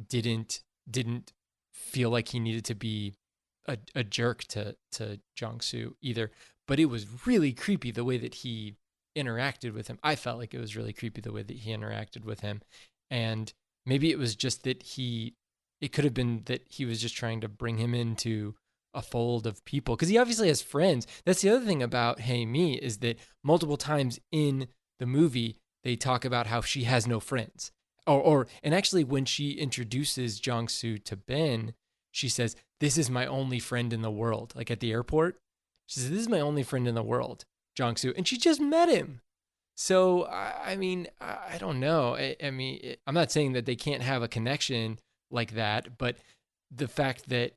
Speaker 2: didn't feel like he needed to be a jerk to Jiangsu either. But it was really creepy the way that he interacted with him. I felt like it was really creepy the way that he interacted with him. And maybe it was just that it could have been that he was just trying to bring him into a fold of people, because he obviously has friends. That's the other thing about Hey Me, is that multiple times in the movie they talk about how she has no friends. And actually when she introduces Jiangsu to Ben, she says, "This is my only friend in the world." Like at the airport, she says, "This is my only friend in the world, Jiangsu," and she just met him. So I mean, I don't know. I mean, I'm not saying that they can't have a connection like that, but the fact that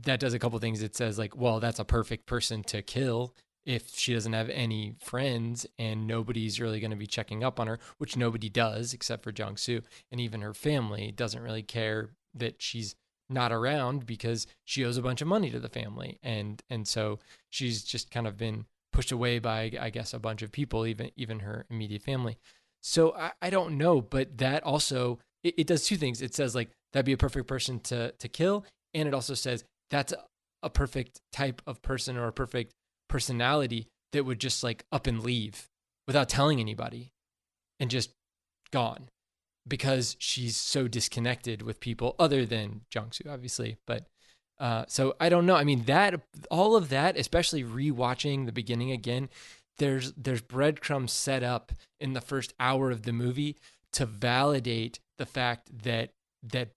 Speaker 2: does a couple things. It says like, well, that's a perfect person to kill if she doesn't have any friends and nobody's really going to be checking up on her, which nobody does except for Jiangsu, and even her family doesn't really care that she's not around because she owes a bunch of money to the family, and so she's just kind of been pushed away by, I guess, a bunch of people, even her immediate family. So I don't know, but that also it does two things. It says like that'd be a perfect person to kill, and it also says that's a perfect type of person or a perfect personality that would just like up and leave without telling anybody and just gone, because she's so disconnected with people other than Jiangsu, obviously. But so I don't know. I mean, that all of that, especially rewatching the beginning again, there's breadcrumbs set up in the first hour of the movie to validate the fact that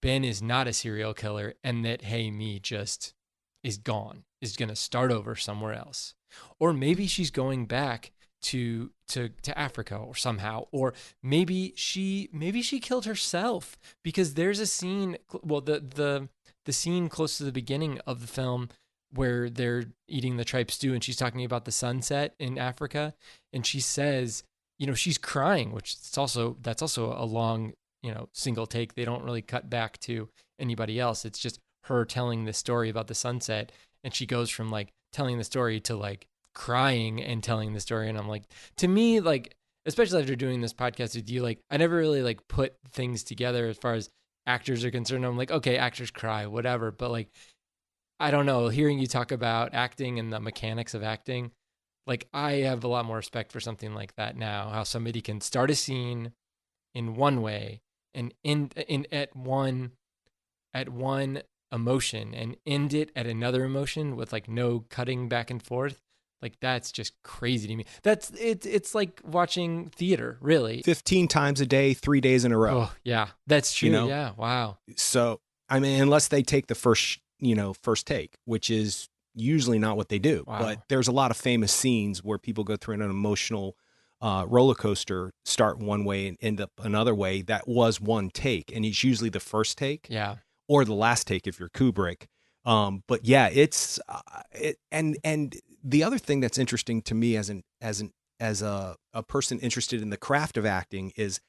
Speaker 2: Ben is not a serial killer, and that Hey Me just is gone, is going to start over somewhere else. Or maybe she's going back to Africa or somehow, or maybe she killed herself, because there's a scene, well, the scene close to the beginning of the film where they're eating the tripe stew and she's talking about the sunset in Africa, and she says, she's crying, which that's also a long, single take. They don't really cut back to anybody else. It's just her telling this story about the sunset, and she goes from like telling the story to like crying and telling the story. And I'm like, to me, like, especially after doing this podcast with you, like I never really like put things together as far as actors are concerned. I'm like, okay, actors cry, whatever. But like, I don't know, hearing you talk about acting and the mechanics of acting, like I have a lot more respect for something like that now, how somebody can start a scene in one way and end at one emotion and end it at another emotion with like no cutting back and forth. Like that's just crazy to me. It's like watching theater, really.
Speaker 1: 15 times a day, 3 days in a row.
Speaker 2: Oh, yeah. That's true. Yeah. Wow.
Speaker 1: So, I mean, unless they take the first take, which is usually not what they do.
Speaker 2: Wow.
Speaker 1: But there's a lot of famous scenes where people go through an emotional roller coaster start one way and end up another way, that was one take, and it's usually the first take
Speaker 2: Yeah.
Speaker 1: or the last take if you're Kubrick. But yeah, it's and the other thing that's interesting to me as a person interested in the craft of acting is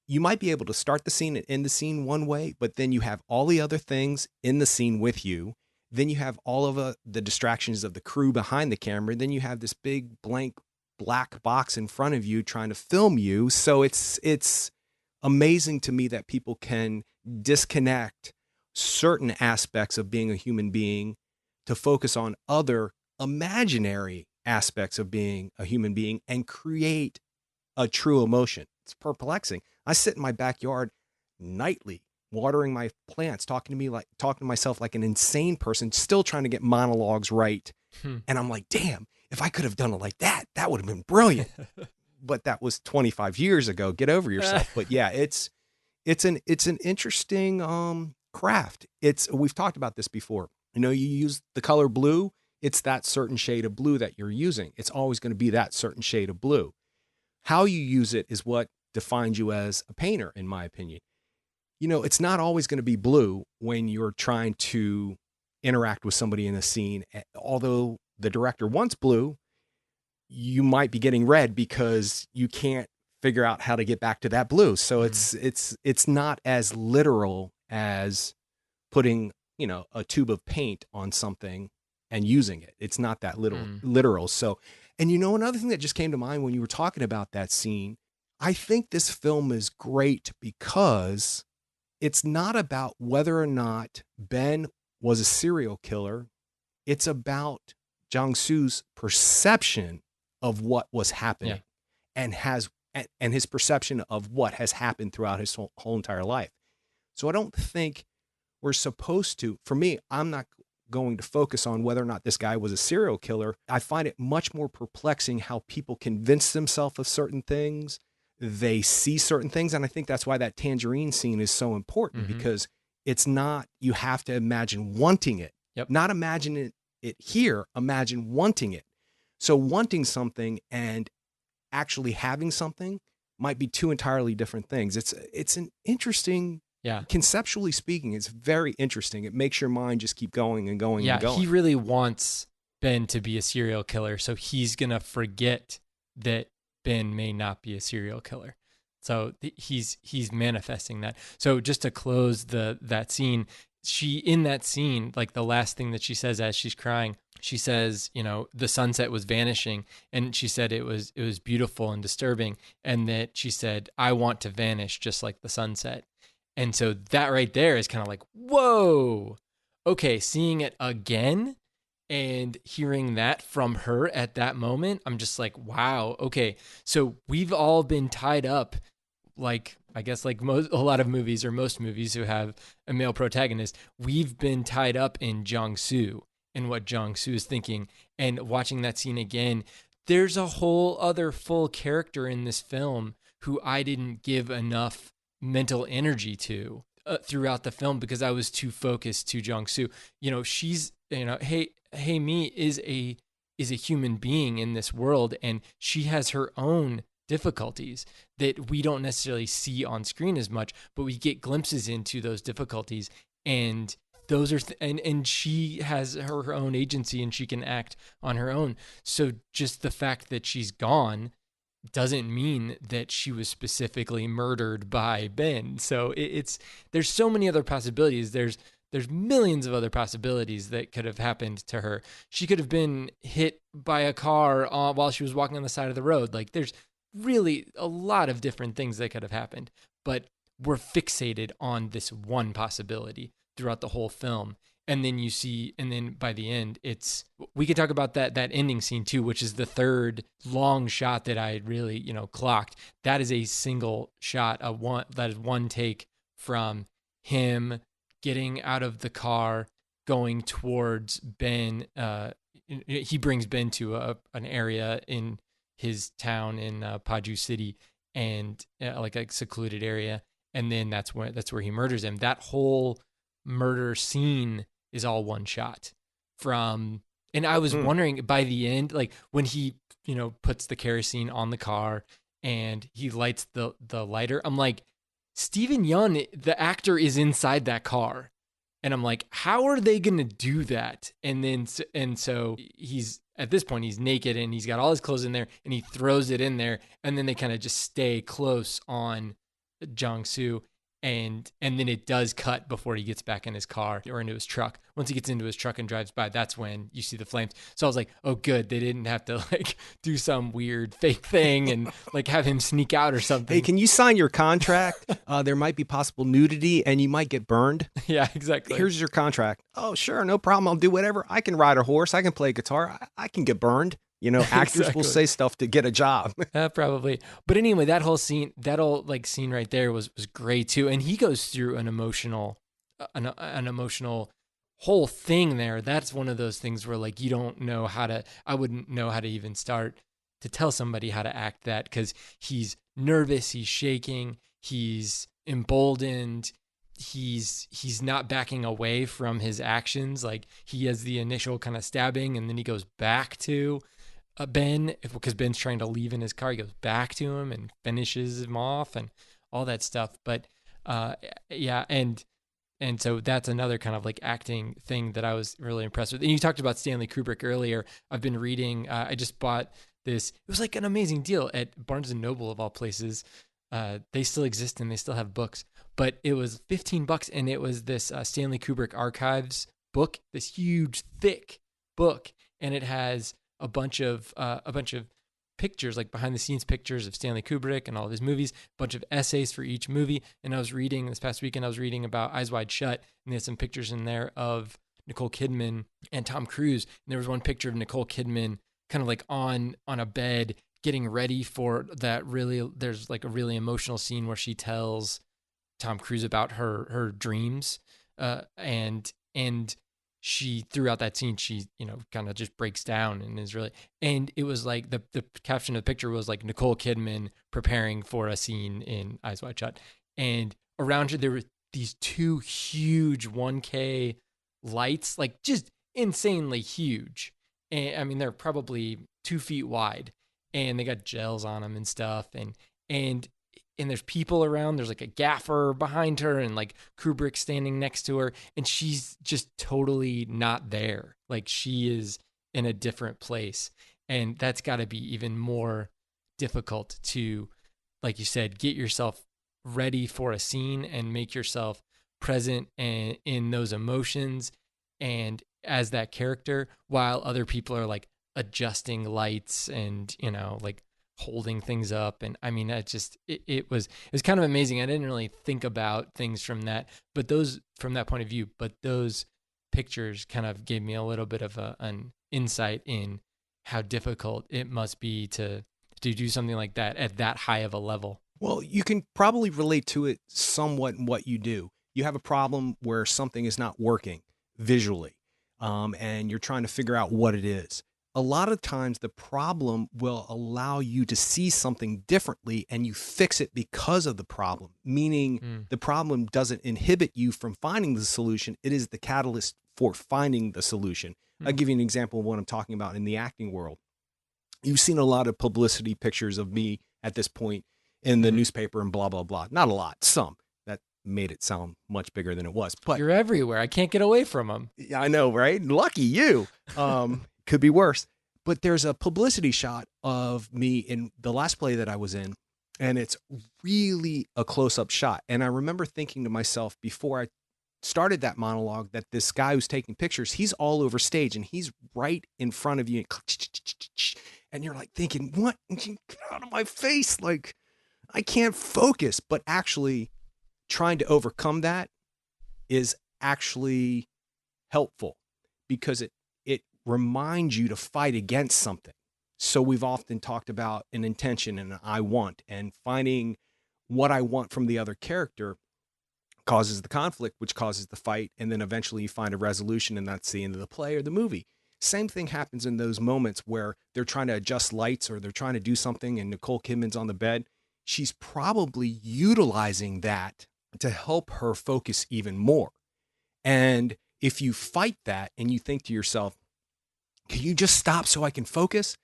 Speaker 1: you might be able to start the scene and end the scene one way, but then you have all the other things in the scene with you. Then you have all of the distractions of the crew behind the camera. Then you have this big blank black box in front of you trying to film you. So it's amazing to me that people can disconnect certain aspects of being a human being to focus on other imaginary aspects of being a human being and create a true emotion. It's perplexing. I sit in my backyard nightly watering my plants, talking to myself like an insane person, still trying to get monologues right.
Speaker 2: Hmm.
Speaker 1: And I'm like, damn, if I could have done it like that, that would have been brilliant. But that was 25 years ago. Get over yourself. But yeah, it's an interesting craft. We've talked about this before. You know, you use the color blue, it's that certain shade of blue that you're using. It's always going to be that certain shade of blue. How you use it is what defines you as a painter, in my opinion. You know, it's not always going to be blue when you're trying to interact with somebody in a scene. Although the director wants blue, you might be getting red because you can't figure out how to get back to that blue. So it's not as literal as putting, you know, a tube of paint on something and using it. It's not that literal. So, and you know, another thing that just came to mind when you were talking about that scene, I think this film is great because it's not about whether or not Ben was a serial killer. It's about Jang-Soo's perception of what was happening and his perception of what has happened throughout his whole entire life. So I don't think we're supposed to, for me, I'm not going to focus on whether or not this guy was a serial killer. I find it much more perplexing how people convince themselves of certain things. They see certain things. And I think that's why that tangerine scene is so important, because it's not, you have to imagine wanting it, not imagine it here, imagine wanting it. So wanting something and actually having something might be two entirely different things. It's an interesting, conceptually speaking, it's very interesting. It makes your mind just keep going and going and going.
Speaker 2: He really wants Ben to be a serial killer, so he's going to forget that Ben may not be a serial killer. So he's manifesting that. So just to close that scene, in that scene, like the last thing that she says as she's crying, she says, you know, the sunset was vanishing, and she said it was beautiful and disturbing, and that she said, I want to vanish just like the sunset. And so that right there is kind of like, whoa, okay, seeing it again and hearing that from her at that moment, I'm just like, wow, okay. So we've all been tied up, like, I guess like a lot of movies, or most movies who have a male protagonist, we've been tied up in Jang-Soo and what Jang-Soo is thinking. And watching that scene again, there's a whole other full character in this film who I didn't give enough mental energy to throughout the film because I was too focused to Jang-Soo. You know, she's, you know, Hey Me is a human being in this world, and she has her own difficulties that we don't necessarily see on screen as much, but we get glimpses into those difficulties, and those are and she has her own agency and she can act on her own. So just the fact that she's gone doesn't mean that she was specifically murdered by Ben. So there's so many other possibilities. There's millions of other possibilities that could have happened to her. She could have been hit by a car while she was walking on the side of the road. Like, there's really a lot of different things that could have happened, but we're fixated on this one possibility throughout the whole film. And then by the end, we could talk about that ending scene too, which is the third long shot that I really, you know, clocked. That is a single shot, that is one take from him getting out of the car, going towards Ben. He brings Ben to an area in his town in Paju City, and like a secluded area, and then that's where he murders him. That whole murder scene is all one shot from. And I was wondering by the end, like when he puts the kerosene on the car and he lights the lighter. I'm like, Steven Yeun, the actor, is inside that car. And I'm like, how are they going to do that? And so he's, at this point, he's naked and he's got all his clothes in there and he throws it in there. And then they kind of just stay close on Jong-soo. And then it does cut before he gets back in his car or into his truck. Once he gets into his truck and drives by, that's when you see the flames. So I was like, oh, good. They didn't have to like do some weird fake thing and like have him sneak out or something.
Speaker 1: Hey, can you sign your contract? There might be possible nudity and you might get burned.
Speaker 2: Yeah, exactly.
Speaker 1: Here's your contract. Oh, sure. No problem. I'll do whatever. I can ride a horse. I can play guitar. I can get burned. Actors
Speaker 2: Exactly.
Speaker 1: will say stuff to get a job.
Speaker 2: Probably. But anyway, that whole scene right there was great too. And he goes through an emotional whole thing there. That's one of those things where like, I wouldn't know how to even start to tell somebody how to act that, because he's nervous, he's shaking, he's emboldened, he's not backing away from his actions. Like he has the initial kind of stabbing and then he goes back to Ben, because Ben's trying to leave in his car. He goes back to him and finishes him off and all that stuff. But yeah, and so that's another kind of like acting thing that I was really impressed with. And you talked about Stanley Kubrick earlier. I've been reading, I just bought this. It was like an amazing deal at Barnes & Noble of all places. They still exist and they still have books, but it was $15 and it was this Stanley Kubrick Archives book, this huge, thick book. And it has a bunch of pictures, like behind the scenes pictures of Stanley Kubrick and all of his movies, a bunch of essays for each movie. And I was reading this past weekend, about Eyes Wide Shut, and there's some pictures in there of Nicole Kidman and Tom Cruise. And there was one picture of Nicole Kidman kind of like on a bed getting ready for that there's like a really emotional scene where she tells Tom Cruise about her dreams. And she, throughout that scene, she, kind of just breaks down and is really, and it was like the caption of the picture was like Nicole Kidman preparing for a scene in Eyes Wide Shut. And around her, there were these two huge 1K lights, like just insanely huge. And I mean, they're probably 2 feet wide and they got gels on them and stuff. And there's people around. There's like a gaffer behind her and like Kubrick standing next to her. And she's just totally not there. Like she is in a different place. And that's got to be even more difficult to, like you said, get yourself ready for a scene and make yourself present and in those emotions and as that character, while other people are like adjusting lights and, like holding things up. And I mean, it was kind of amazing. I didn't really think about things from that point of view, but those pictures kind of gave me a little bit of an insight in how difficult it must be to do something like that at that high of a level.
Speaker 1: Well, you can probably relate to it somewhat in what you do. You have a problem where something is not working visually, and you're trying to figure out what it is. A lot of times the problem will allow you to see something differently and you fix it because of the problem, meaning the problem doesn't inhibit you from finding the solution. It is the catalyst for finding the solution. I'll give you an example of what I'm talking about in the acting world. You've seen a lot of publicity pictures of me at this point in the newspaper and blah, blah, blah. Not a lot, some. That made it sound much bigger than it was. But
Speaker 2: you're everywhere. I can't get away from them.
Speaker 1: Yeah, I know, right? Lucky you. Could be worse. But there's a publicity shot of me in the last play that I was in, and it's really a close-up shot. And I remember thinking to myself before I started that monologue that this guy who's taking pictures, he's all over stage and he's right in front of you. And you're like thinking, what? Get out of my face. Like, I can't focus. But actually trying to overcome that is actually helpful because it reminds you to fight against something. So we've often talked about an intention and an I want, and finding what I want from the other character causes the conflict, which causes the fight. And then eventually you find a resolution, and that's the end of the play or the movie. Same thing happens in those moments where they're trying to adjust lights or they're trying to do something and Nicole Kidman's on the bed. She's probably utilizing that to help her focus even more. And if you fight that and you think to yourself, can you just stop so I can focus?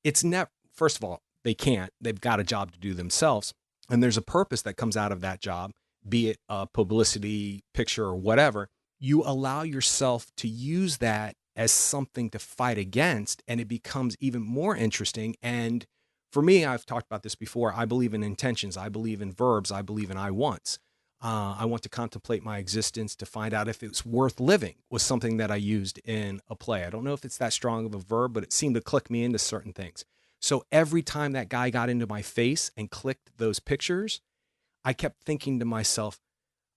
Speaker 1: it's never, first of all, they can't. They've got a job to do themselves. And there's a purpose that comes out of that job, be it a publicity picture or whatever. You allow yourself to use that as something to fight against, and it becomes even more interesting. And for me, I've talked about this before. I believe in intentions. I believe in verbs. I believe in I wants. I want to contemplate my existence to find out if it's worth living was something that I used in a play. I don't know if it's that strong of a verb, but it seemed to click me into certain things. So every time that guy got into my face and clicked those pictures, I kept thinking to myself,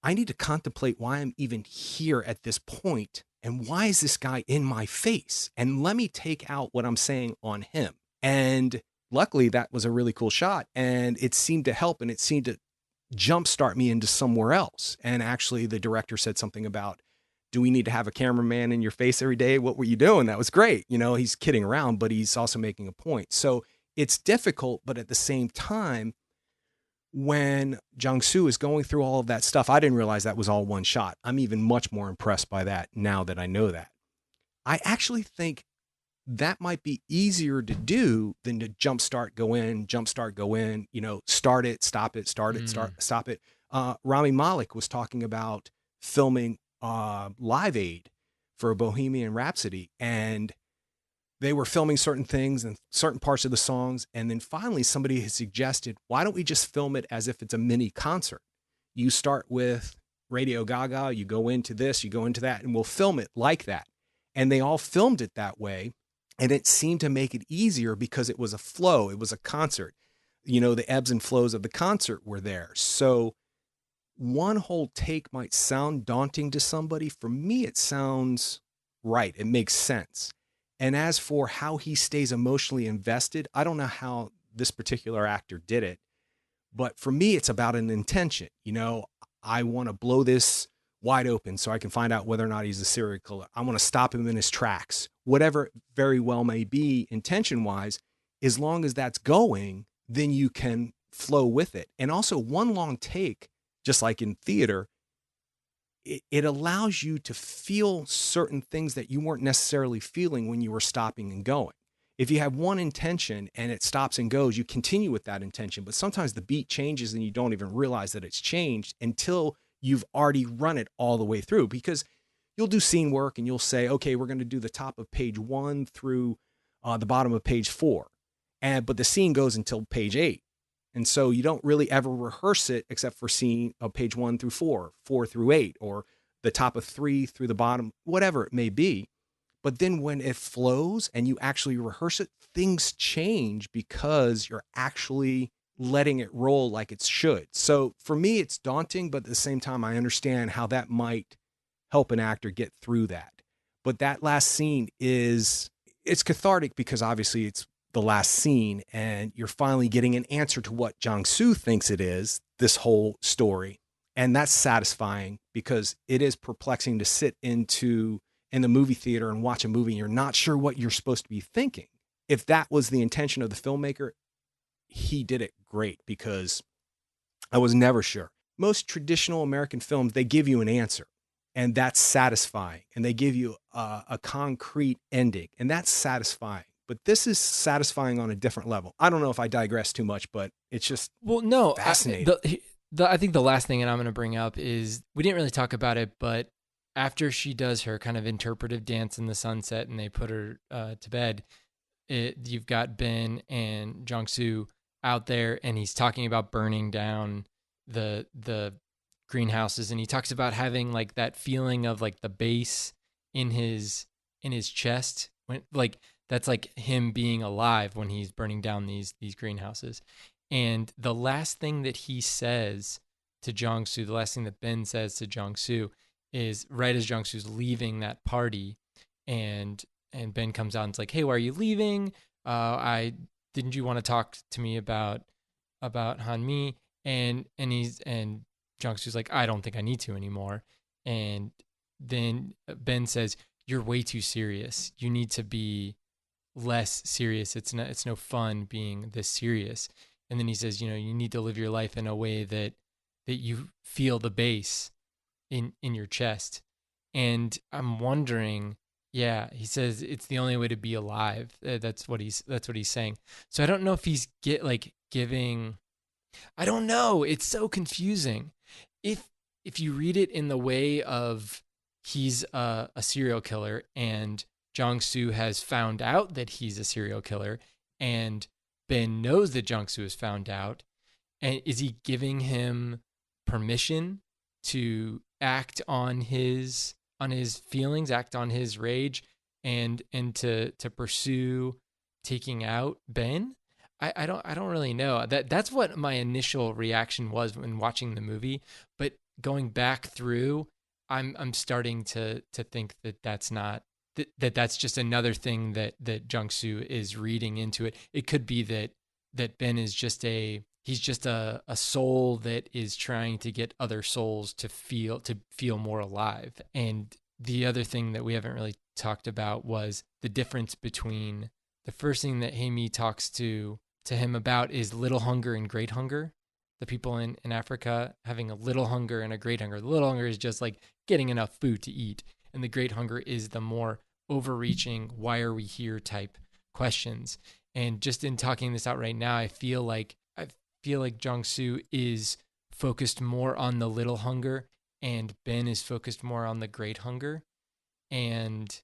Speaker 1: I need to contemplate why I'm even here at this point, and why is this guy in my face? And let me take out what I'm saying on him. And luckily, that was a really cool shot, and it seemed to help, and it seemed to jumpstart me into somewhere else. And actually, the director said something about, do we need to have a cameraman in your face every day? What were you doing? That was great. You know, he's kidding around, but he's also making a point. So it's difficult, but at the same time, when Jiang-Soo is going through all of that stuff, I didn't realize that was all one shot. I'm even much more impressed by that now that I know that. I actually think that might be easier to do than to jumpstart, go in, you know, start it, stop it, start it, stop it. Rami Malek was talking about filming Live Aid for Bohemian Rhapsody, and they were filming certain things and certain parts of the songs. And then finally somebody had suggested, why don't we just film it as if it's a mini concert? You start with Radio Gaga, you go into this, you go into that, and we'll film it like that. And they all filmed it that way. And it seemed to make it easier because it was a flow. It was a concert. You know, the ebbs and flows of the concert were there. So one whole take might sound daunting to somebody. For me, it sounds right. It makes sense. And as for how he stays emotionally invested, I don't know how this particular actor did it, but for me, it's about an intention. You know, I want to blow this wide open so I can find out whether or not he's a serial killer. I want to stop him in his tracks, whatever it very well may be intention wise. As long as that's going, then you can flow with it. And also, one long take, just like in theater, it allows you to feel certain things that you weren't necessarily feeling when you were stopping and going. If you have one intention and it stops and goes, you continue with that intention. But sometimes the beat changes and you don't even realize that it's changed until you've already run it all the way through. Because you'll do scene work and you'll say, okay, we're going to do the top of page 1 through the bottom of page 4. But the scene goes until page 8. And so you don't really ever rehearse it except for scene of page 1 through 4, 4 through 8, or the top of 3 through the bottom, whatever it may be. But then when it flows and you actually rehearse it, things change because you're actually letting it roll like it should. So for me, it's daunting, but at the same time, I understand how that might help an actor get through that. But that last scene it's cathartic because obviously it's the last scene and you're finally getting an answer to what Jiang-Soo thinks it is, this whole story. And that's satisfying because it is perplexing to sit in the movie theater and watch a movie and you're not sure what you're supposed to be thinking. If that was the intention of the filmmaker, he did it great because I was never sure. Most traditional American films, they give you an answer and that's satisfying. And they give you a concrete ending and that's satisfying. But this is satisfying on a different level. I don't know if I digress too much, but it's just fascinating.
Speaker 2: I think the last thing that I'm going to bring up is we didn't really talk about it, but after she does her kind of interpretive dance in the sunset and they put her to bed, you've got Ben and Jiang-Soo out there and he's talking about burning down the greenhouses and he talks about having like that feeling of like the bass in his chest when like that's like him being alive when he's burning down these greenhouses. And the last thing that he says to Jiang-Soo, the last thing that Ben says to Jiang-Soo is right as Jiang-Soo's leaving that party and Ben comes out and it's like, hey, why are you leaving? Didn't you want to talk to me about Hanmi? And Jiang-Soo's like, I don't think I need to anymore. And then Ben says, you're way too serious. You need to be less serious. It's no fun being this serious. And then he says, you need to live your life in a way that you feel the bass in your chest. And I'm wondering Yeah, he says it's the only way to be alive. That's what he's saying. So I don't know if he's giving. I don't know. It's so confusing. If if you read it in the way of he's a serial killer and Jong Soo has found out that he's a serial killer and Ben knows that Jong Soo has found out, and is he giving him permission to act on his feelings, act on his rage, and to pursue taking out Ben? I don't really know. That's what my initial reaction was when watching the movie. But going back through, I'm starting to think that that's not that's just another thing that Jung Soo is reading into it. It could be that Ben is just he's just a soul that is trying to get other souls to feel more alive. And the other thing that we haven't really talked about was the difference between the first thing that Haimi talks to him about is little hunger and great hunger. The people in Africa having a little hunger and a great hunger. The little hunger is just like getting enough food to eat. And the great hunger is the more overreaching, why are we here type questions. And just in talking this out right now, I feel like Jong Soo is focused more on the little hunger and Ben is focused more on the great hunger. And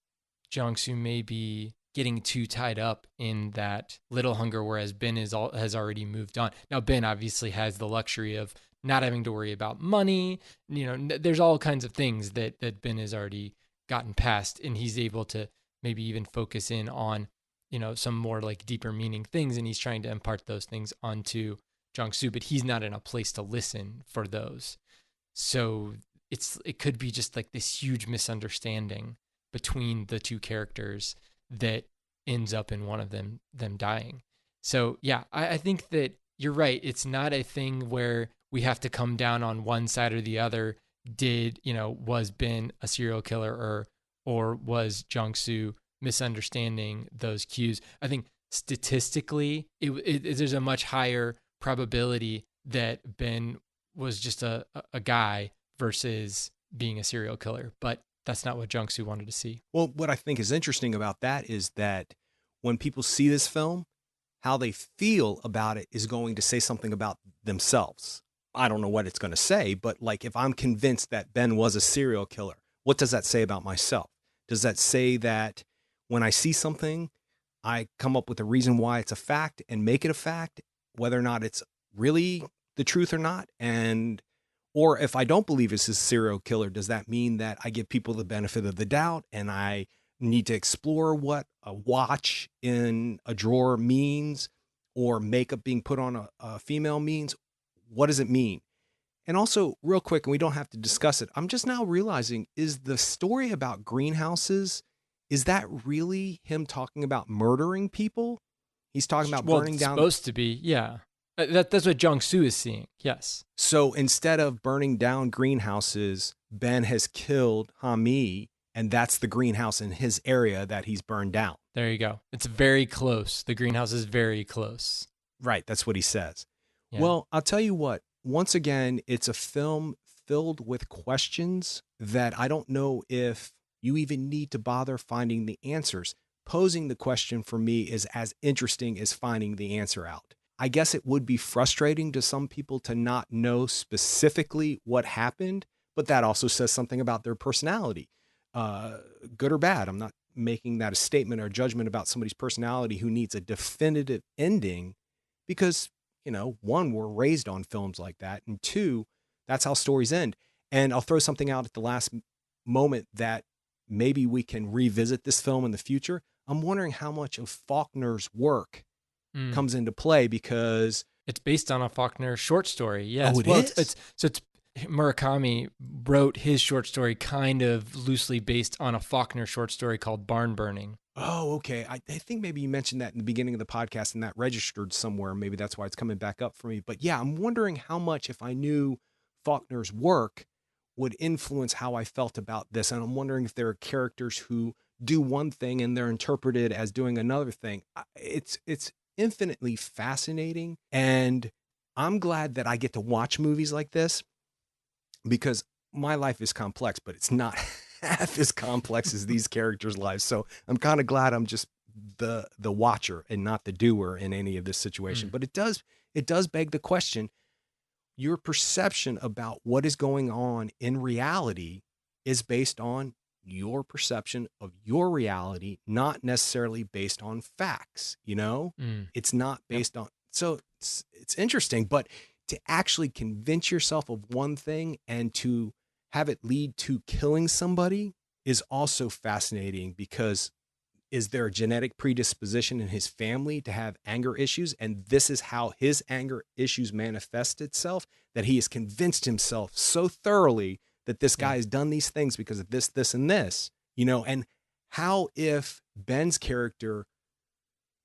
Speaker 2: Jong Soo may be getting too tied up in that little hunger, whereas has already moved on. Now, Ben obviously has the luxury of not having to worry about money. You know, there's all kinds of things that Ben has already gotten past, and he's able to maybe even focus in on, you know, some more like deeper meaning things, and he's trying to impart those things onto Jong Soo, but he's not in a place to listen for those. So it could be just like this huge misunderstanding between the two characters that ends up in one of them dying. So yeah, I think that you're right. It's not a thing where we have to come down on one side or the other. Was Ben a serial killer or was Jong Soo misunderstanding those cues? I think statistically, there's a much higher probability that Ben was just a guy versus being a serial killer. But that's not what Jung Soo wanted to see.
Speaker 1: Well, what I think is interesting about that is that when people see this film, how they feel about it is going to say something about themselves. I don't know what it's going to say, but like if I'm convinced that Ben was a serial killer, what does that say about myself? Does that say that when I see something, I come up with a reason why it's a fact and make it a fact, whether or not it's really the truth or not? And or if I don't believe it's a serial killer, does that mean that I give people the benefit of the doubt and I need to explore what a watch in a drawer means or makeup being put on a female means? What does it mean? And also, real quick, and we don't have to discuss it, I'm just now realizing, is the story about greenhouses, is that really him talking about murdering people? He's talking about
Speaker 2: Well,
Speaker 1: burning
Speaker 2: it's
Speaker 1: down.
Speaker 2: supposed to be, yeah. That's what Jung Soo is seeing. Yes.
Speaker 1: So instead of burning down greenhouses, Ben has killed Hami, and that's the greenhouse in his area that he's burned down.
Speaker 2: There you go. It's very close. The greenhouse is very close.
Speaker 1: Right, that's what he says.
Speaker 2: Yeah.
Speaker 1: Well, I'll tell you what, once again, it's a film filled with questions that I don't know if you even need to bother finding the answers. Posing the question for me is as interesting as finding the answer out. I guess it would be frustrating to some people to not know specifically what happened, but that also says something about their personality, uh, good or bad. I'm not making that a statement or judgment about somebody's personality who needs a definitive ending because, you know, one, we're raised on films like that, and two, that's how stories end. And I'll throw something out at the last moment that maybe we can revisit this film in the future. I'm wondering how much of Faulkner's work
Speaker 2: Mm.
Speaker 1: comes into play because
Speaker 2: It's based on a Faulkner short story.
Speaker 1: oh,
Speaker 2: Yes.
Speaker 1: it
Speaker 2: Well,
Speaker 1: is.
Speaker 2: it's Murakami wrote his short story kind of loosely based on a Faulkner short story called Barn Burning.
Speaker 1: Oh, okay. I think maybe you mentioned that in the beginning of the podcast and that registered somewhere. Maybe that's why it's coming back up for me. But yeah, I'm wondering how much, if I knew Faulkner's work, would influence how I felt about this. And I'm wondering if there are characters who do one thing and they're interpreted as doing another thing. It's infinitely fascinating. And I'm glad that I get to watch movies like this because my life is complex, but it's not half as complex as these characters' lives. So I'm kind of glad I'm just the watcher and not the doer in any of this situation.
Speaker 2: Mm.
Speaker 1: But it does beg the question, your perception about what is going on in reality is based on your perception of your reality, not necessarily based on facts, you know?
Speaker 2: Mm.
Speaker 1: It's not
Speaker 2: Yep.
Speaker 1: based on, so it's interesting, but to actually convince yourself of one thing and to have it lead to killing somebody is also fascinating, because is there a genetic predisposition in his family to have anger issues? And this is how his anger issues manifest itself, that he has convinced himself so thoroughly that this
Speaker 2: Yeah.
Speaker 1: guy has done these things because of this, this, and this, you know? And how if Ben's character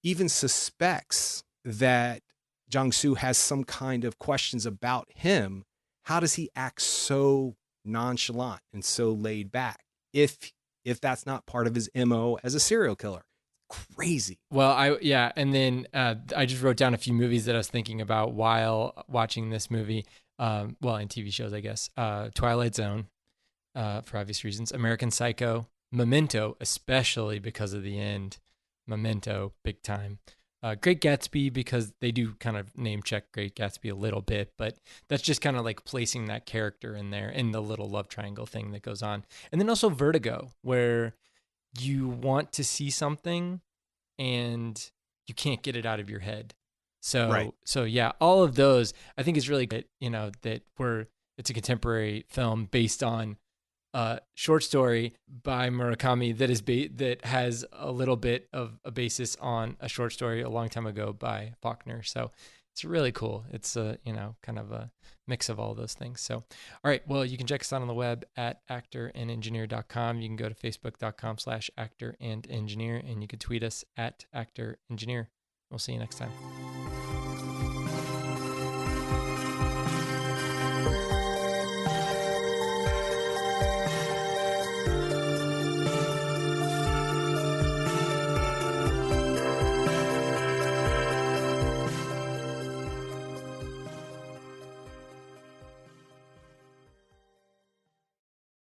Speaker 1: even suspects that Jang-soo has some kind of questions about him, how does he act so nonchalant and so laid back if that's not part of his MO as a serial killer? Crazy.
Speaker 2: Well, and then I just wrote down a few movies that I was thinking about while watching this movie. Well, in TV shows, I guess. Twilight Zone, for obvious reasons. American Psycho, Memento, especially because of the end. Memento, big time. Great Gatsby, because they do kind of name check Great Gatsby a little bit, but that's just kind of like placing that character in there in the little love triangle thing that goes on. And then also Vertigo, where you want to see something and you can't get it out of your head.
Speaker 1: Right.
Speaker 2: So yeah, all of those I think is really good, that it's a contemporary film based on a short story by Murakami that has a little bit of a basis on a short story a long time ago by Faulkner. So it's really cool. It's a, kind of a mix of all those things. So, all right. Well, you can check us out on the web at actorandengineer.com. You can go to facebook.com/actorandengineer, and you can tweet us at actorengineer. We'll see you next time.